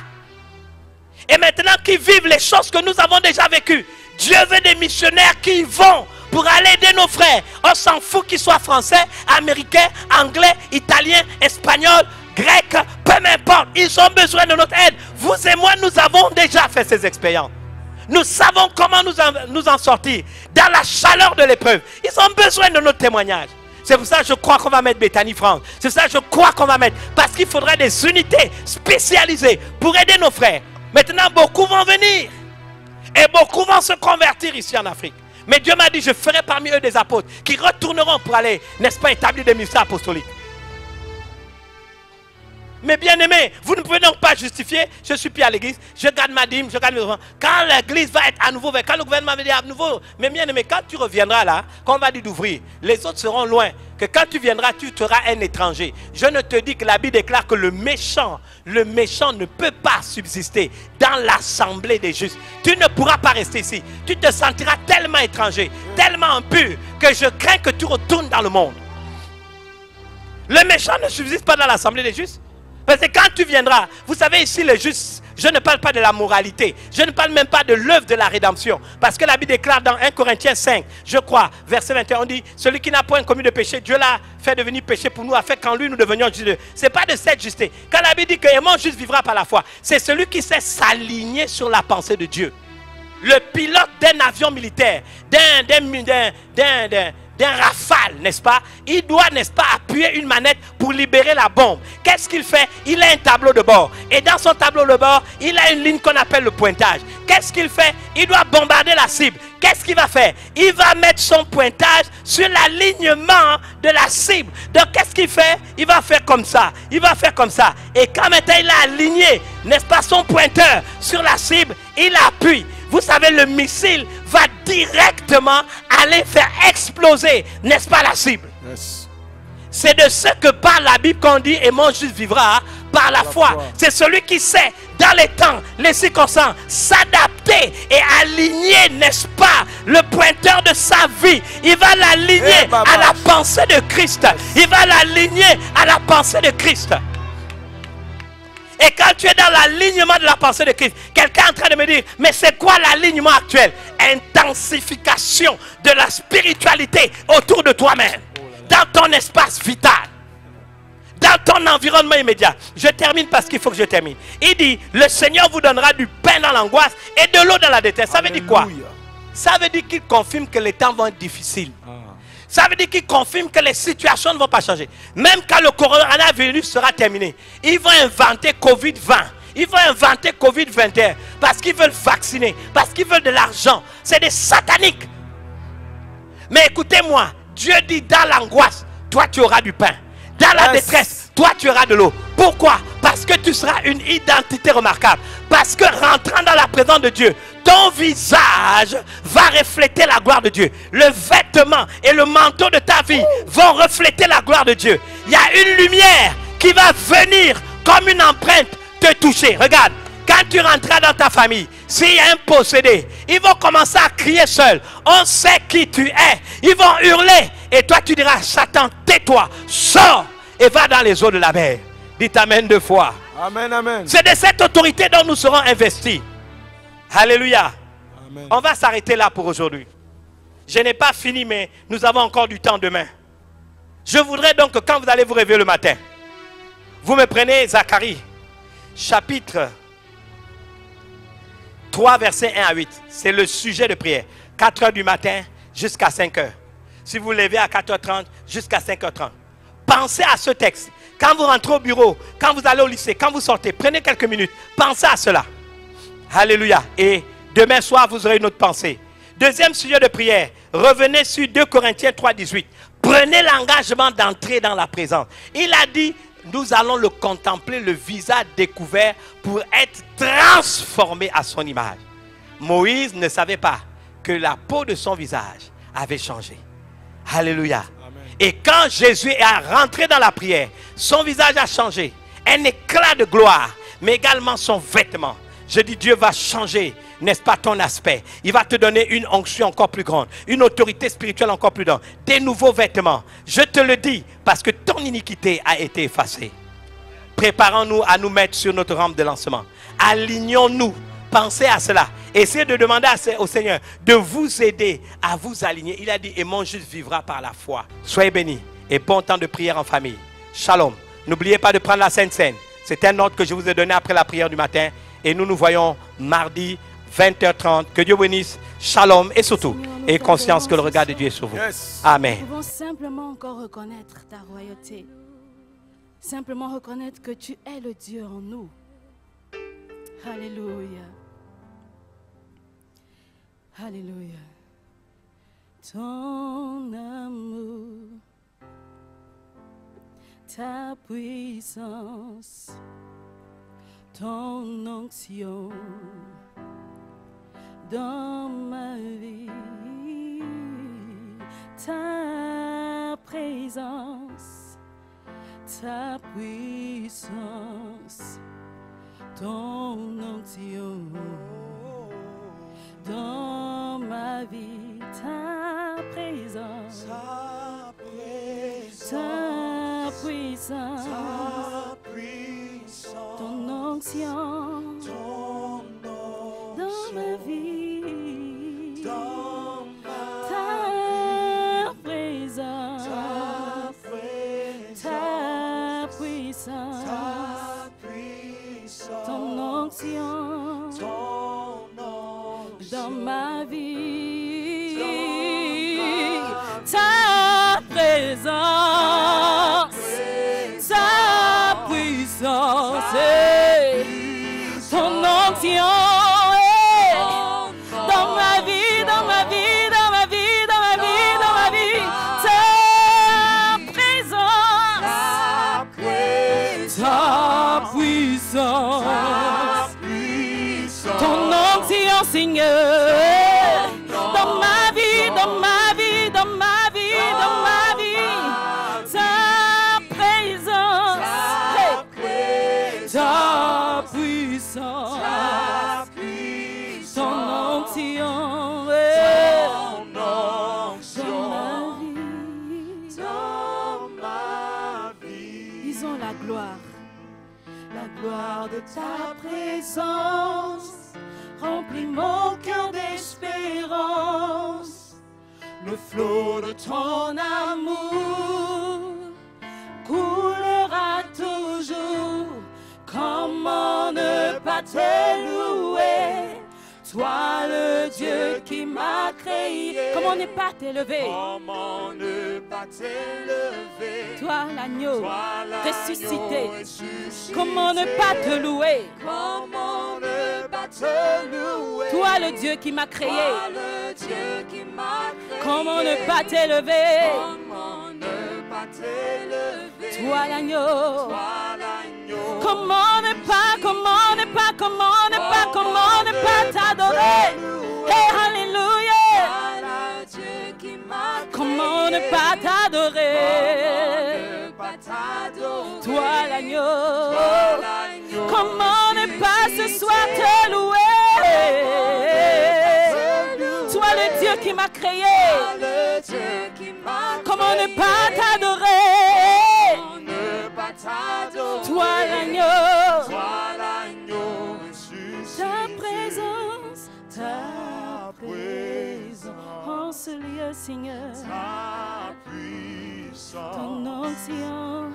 Et maintenant qu'ils vivent les choses que nous avons déjà vécues, Dieu veut des missionnaires qui vont pour aller aider nos frères. On s'en fout qu'ils soient français, américains, anglais, italiens, espagnols, grecs, peu m'importe. Ils ont besoin de notre aide. Vous et moi, nous avons déjà fait ces expériences. Nous savons comment nous en sortir dans la chaleur de l'épreuve. Ils ont besoin de notre témoignage. C'est pour ça que je crois qu'on va mettre Bethany France. C'est pour ça que je crois qu'on va mettre. Parce qu'il faudra des unités spécialisées pour aider nos frères. Maintenant, beaucoup vont venir. Et beaucoup vont se convertir ici en Afrique. Mais Dieu m'a dit, je ferai parmi eux des apôtres qui retourneront pour aller, n'est-ce pas, établir des ministères apostoliques. Mais bien aimés, vous ne pouvez donc pas justifier, je suis plus à l'église, je garde ma dîme, je garde mes enfants. Quand l'église va être à nouveau, quand le gouvernement va dire à nouveau, mais bien aimé, quand tu reviendras là, quand on va dire d'ouvrir, les autres seront loin. Que quand tu viendras, tu seras un étranger. Je ne te dis que la Bible déclare que le méchant ne peut pas subsister dans l'assemblée des justes. Tu ne pourras pas rester ici. Tu te sentiras tellement étranger, tellement impur, que je crains que tu retournes dans le monde. Le méchant ne subsiste pas dans l'assemblée des justes. Parce que quand tu viendras, vous savez ici les justes, je ne parle pas de la moralité, je ne parle même pas de l'œuvre de la rédemption. Parce que la Bible déclare dans 1 Corinthiens 5, je crois, verset 21, on dit, celui qui n'a point commis de péché, Dieu l'a fait devenir péché pour nous, afin qu'en lui nous devenions justes. Ce n'est pas de cette justice. Quand la Bible dit que mon juste vivra par la foi, c'est celui qui sait s'aligner sur la pensée de Dieu. Le pilote d'un avion militaire, d'un rafale, n'est-ce pas? Il doit, n'est-ce pas, appuyer une manette pour libérer la bombe. Qu'est-ce qu'il fait? Il a un tableau de bord. Et dans son tableau de bord, il a une ligne qu'on appelle le pointage. Qu'est-ce qu'il fait? Il doit bombarder la cible. Qu'est-ce qu'il va faire? Il va mettre son pointage sur l'alignement de la cible. Donc, qu'est-ce qu'il fait? Il va faire comme ça. Il va faire comme ça. Et quand maintenant il a aligné, n'est-ce pas, son pointeur sur la cible, il appuie. Vous savez, le missile va directement aller faire exploser, n'est-ce pas, la cible. Yes. C'est de ce que parle la Bible qu'on dit, et mon juste vivra par la foi. C'est celui qui sait, dans les temps, les circonstances, s'adapter et aligner, n'est-ce pas, le pointeur de sa vie. Il va l'aligner à la pensée de Christ. Il va l'aligner à la pensée de Christ. Et quand tu es dans l'alignement de la pensée de Christ, quelqu'un est en train de me dire, mais c'est quoi l'alignement actuel? Intensification de la spiritualité autour de toi-même, dans ton espace vital, dans ton environnement immédiat. Je termine parce qu'il faut que je termine. Il dit, le Seigneur vous donnera du pain dans l'angoisse et de l'eau dans la détresse. Ça veut dire quoi? Ça veut dire qu'il confirme que les temps vont être difficiles. Ça veut dire qu'ils confirment que les situations ne vont pas changer. Même quand le coronavirus sera terminé, ils vont inventer Covid-20. Ils vont inventer Covid-21 parce qu'ils veulent vacciner, parce qu'ils veulent de l'argent. C'est des sataniques. Mais écoutez-moi, Dieu dit dans l'angoisse, toi tu auras du pain. Dans la détresse, toi tu auras de l'eau. Pourquoi? Parce que tu seras une identité remarquable. Parce que rentrant dans la présence de Dieu, ton visage va refléter la gloire de Dieu. Le vêtement et le manteau de ta vie vont refléter la gloire de Dieu. Il y a une lumière qui va venir comme une empreinte te toucher. Regarde, quand tu rentreras dans ta famille, s'il y a un possédé, ils vont commencer à crier seul. On sait qui tu es. Ils vont hurler. Et toi tu diras, Satan, tais-toi, sors et va dans les eaux de la mer. Dites amen 2 fois. Amen, amen. C'est de cette autorité dont nous serons investis. Alléluia. Amen. On va s'arrêter là pour aujourd'hui. Je n'ai pas fini, mais nous avons encore du temps demain. Je voudrais donc que quand vous allez vous réveiller le matin, vous me prenez Zacharie, chapitre 3, versets 1 à 8. C'est le sujet de prière. 4 heures du matin jusqu'à 5 heures. Si vous vous levez à 4h30 jusqu'à 5h30. Pensez à ce texte. Quand vous rentrez au bureau, quand vous allez au lycée, quand vous sortez, prenez quelques minutes. Pensez à cela. Alléluia. Et demain soir, vous aurez une autre pensée. Deuxième sujet de prière. Revenez sur 2 Corinthiens 3, 18. Prenez l'engagement d'entrer dans la présence. Il a dit, nous allons le contempler, le visage découvert pour être transformé à son image. Moïse ne savait pas que la peau de son visage avait changé. Alléluia. Amen. Et quand Jésus est rentré dans la prière, son visage a changé. Un éclat de gloire, mais également son vêtement. Je dis, Dieu va changer, n'est-ce pas, ton aspect. Il va te donner une onction encore plus grande, une autorité spirituelle encore plus grande, des nouveaux vêtements. Je te le dis, parce que ton iniquité a été effacée. Préparons-nous à nous mettre sur notre rampe de lancement. Alignons-nous. Pensez à cela. Essayez de demander au Seigneur de vous aider à vous aligner. Il a dit, et mon juste vivra par la foi. Soyez bénis et bon temps de prière en famille. Shalom. N'oubliez pas de prendre la Sainte Seine. C'est un ordre que je vous ai donné après la prière du matin. Et nous nous voyons mardi 20h30. Que Dieu bénisse. Shalom. Et surtout, ayez conscience que le regard de Dieu est sur vous. Yes. Amen. Nous pouvons simplement encore reconnaître ta royauté. Simplement reconnaître que tu es le Dieu en nous. Alléluia. Alléluia. Ton amour, ta puissance, ton onction dans ma vie, ta présence, ta puissance, ton onction dans ma vie, ta présence, ta puissance, ton onction dans ma vie, ta présence, ta puissance, ton onction dans ma vie, ta présence, ta puissance, ton onction dans ma vie, dans ma vie, dans ma vie, dans ma vie, dans ma vie, ta présence, ta puissance, ton onction, Seigneur, dans ma vie, dans ma vie, dans ma vie, dans ma vie, ta présence, ta puissance, ton onction, dans ma vie, disons la gloire de ta présence. Remplis mon cœur d'espérance, le flot de ton amour coulera toujours. Comment ne pas te louer, toi le Dieu qui m'a créé. Comment ne pas t'élever, comment ne pas t'élever, toi l'agneau ressuscité. Comment ne pas te louer, comment ne pas te louer, toi le Dieu qui m'a créé. Comment ne pas t'élever, comment ne pas t'élever, toi l'agneau. Comment ne pas, comment ne pas, comment ne pas, comment ne pas t'adorer. Hey, alléluia. Comment ne pas t'adorer, toi l'agneau. Comment ne pas ce soir te louer, toi le Dieu qui m'a créé. Comment ne pas t'adorer, toi l'agneau. Ta présence en ce lieu. Seigneur. ta puissance, Ton onction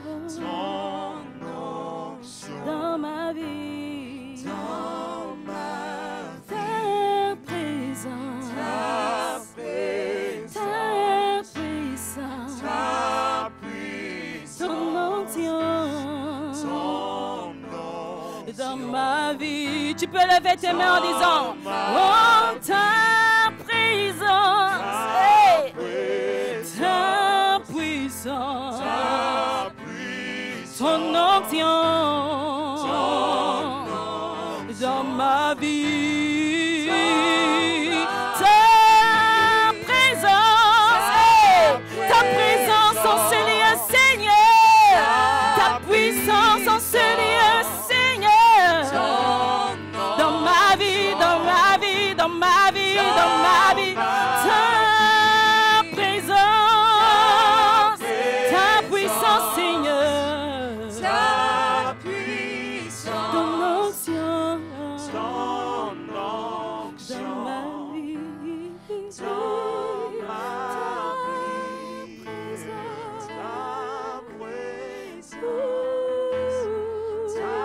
dans ma vie. dans ma Ta présence. ta puissance. ta puissance, Ton onction dans ma vie. Tu peux lever tes mains en disant, oh, ta présence, hey, ta puissance, ton onction dans ma vie. Ta présence, hey, ta présence en ce lieu, Seigneur. Ta puissance en ce lieu, Seigneur. Dans ma vie, dans ma vie, dans ma vie, dans ma vie. Ta présence, ta puissance, Seigneur. ta puissance, Ton onction ton dans onction, ma vie. dans ma vie, présence. ta puissance, ta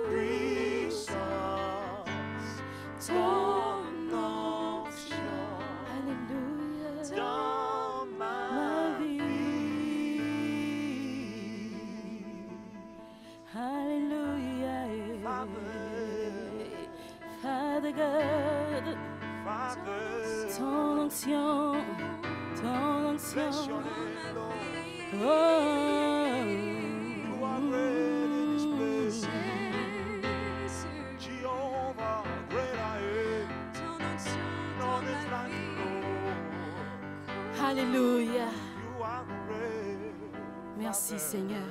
puissance, ton onction, Alléluia. dans ma Ma vie. Hallelujah. Father God, Father, ton onction, ton bless your onction. name, Lord. Oh, You are great in this place. Jehovah, great I am. None is like you, Lord. Hallelujah. You are great. Merci Seigneur.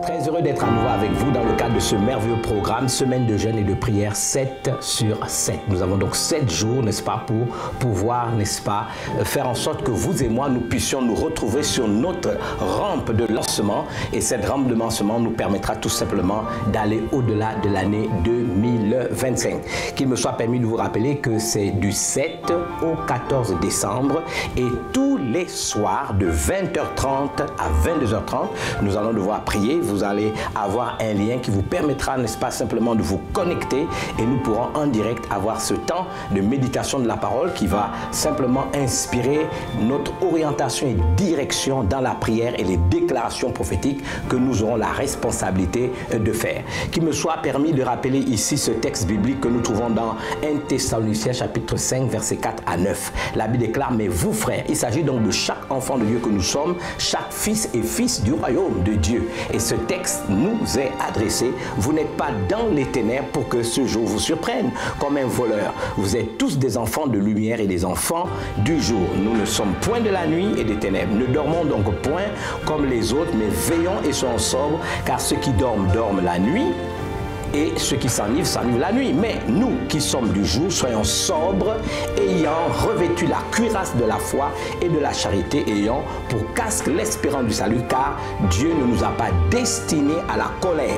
Très heureux d'être à nouveau avec vous dans le cadre de ce merveilleux programme, semaine de jeûne et de prière 7 sur 7. Nous avons donc 7 jours, n'est-ce pas, pour pouvoir, n'est-ce pas, faire en sorte que vous et moi, nous puissions nous retrouver sur notre rampe de lancement. Et cette rampe de lancement nous permettra tout simplement d'aller au-delà de l'année 2025. Qu'il me soit permis de vous rappeler que c'est du 7 au 14 décembre et tous les soirs de 20h30 à 22h30, nous allons devoir prier. Vous allez avoir un lien qui vous permettra, n'est-ce pas, simplement de vous connecter et nous pourrons en direct avoir ce temps de méditation de la parole qui va simplement inspirer notre orientation et direction dans la prière et les déclarations prophétiques que nous aurons la responsabilité de faire. Qu'il me soit permis de rappeler ici ce texte biblique que nous trouvons dans 1 Thessaloniciens chapitre 5 versets 4 à 9. La Bible déclare, mais vous frères, il s'agit donc de chaque enfant de Dieu que nous sommes, chaque fils et fils du royaume de Dieu. Et ce texte nous est adressé. Vous n'êtes pas dans les ténèbres pour que ce jour vous surprenne comme un voleur. Vous êtes tous des enfants de lumière et des enfants du jour. Nous ne sommes point de la nuit et des ténèbres. Ne dormons donc point comme les autres, mais veillons et soyons sobres, car ceux qui dorment, dorment la nuit. Et ceux qui s'enivrent, s'enivrent la nuit. Mais nous qui sommes du jour, soyons sobres, ayant revêtu la cuirasse de la foi et de la charité, ayant pour casque l'espérance du salut, car Dieu ne nous a pas destinés à la colère,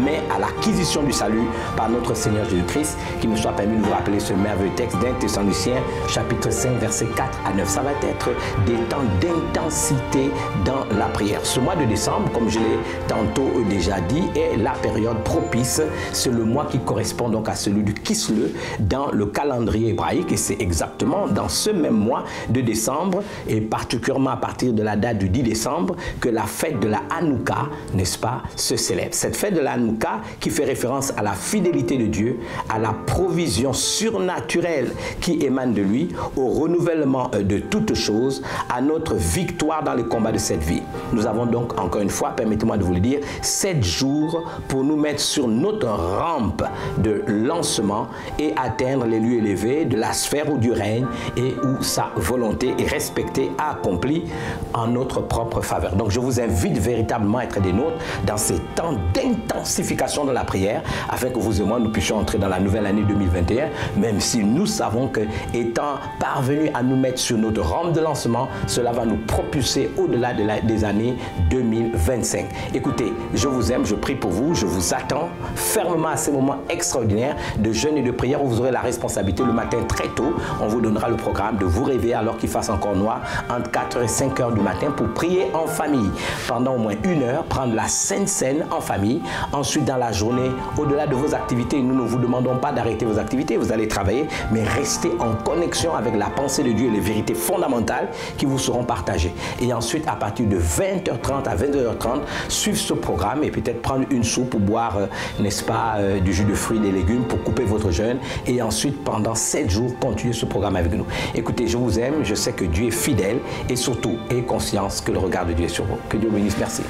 mais à l'acquisition du salut par notre Seigneur Jésus-Christ. Qu'il me soit permis de vous rappeler ce merveilleux texte d'1 Thessaloniciens, chapitre 5, versets 4 à 9. Ça va être des temps d'intensité dans la prière. Ce mois de décembre, comme je l'ai tantôt déjà dit, est la période propice. C'est le mois qui correspond donc à celui du Kislev dans le calendrier hébraïque, et c'est exactement dans ce même mois de décembre, et particulièrement à partir de la date du 10 décembre, que la fête de la Hanouka, n'est-ce pas, se célèbre. Cette fête de la Hanouka qui fait référence à la fidélité de Dieu, à la provision surnaturelle qui émane de lui, au renouvellement de toutes choses, à notre victoire dans les combats de cette vie. Nous avons donc, encore une fois, permettez-moi de vous le dire, 7 jours pour nous mettre sur notre rampe de lancement et atteindre les lieux élevés de la sphère ou du règne et où sa volonté est respectée, accomplie en notre propre faveur. Donc je vous invite véritablement à être des nôtres dans ces temps d'intensification de la prière afin que vous et moi nous puissions entrer dans la nouvelle année 2021, même si nous savons que étant parvenus à nous mettre sur notre rampe de lancement, cela va nous propulser au-delà des années 2025. Écoutez, je vous aime, je prie pour vous, je vous attends fermement à ces moments extraordinaires de jeûne et de prière où vous aurez la responsabilité le matin très tôt. On vous donnera le programme de vous réveiller alors qu'il fasse encore noir entre 4 et 5 heures du matin pour prier en famille. Pendant au moins 1 heure, prendre la Sainte Seine en famille. Ensuite, dans la journée, au-delà de vos activités, nous ne vous demandons pas d'arrêter vos activités, vous allez travailler, mais restez en connexion avec la pensée de Dieu et les vérités fondamentales qui vous seront partagées. Et ensuite, à partir de 20h30 à 22h30, suivre ce programme et peut-être prendre une soupe pour boire, n'est-ce pas, du jus de fruits et des légumes pour couper votre jeûne. Et ensuite, pendant 7 jours, continuez ce programme avec nous. Écoutez, je vous aime, je sais que Dieu est fidèle et surtout, ayez conscience que le regard de Dieu est sur vous. Que Dieu vous bénisse. Merci.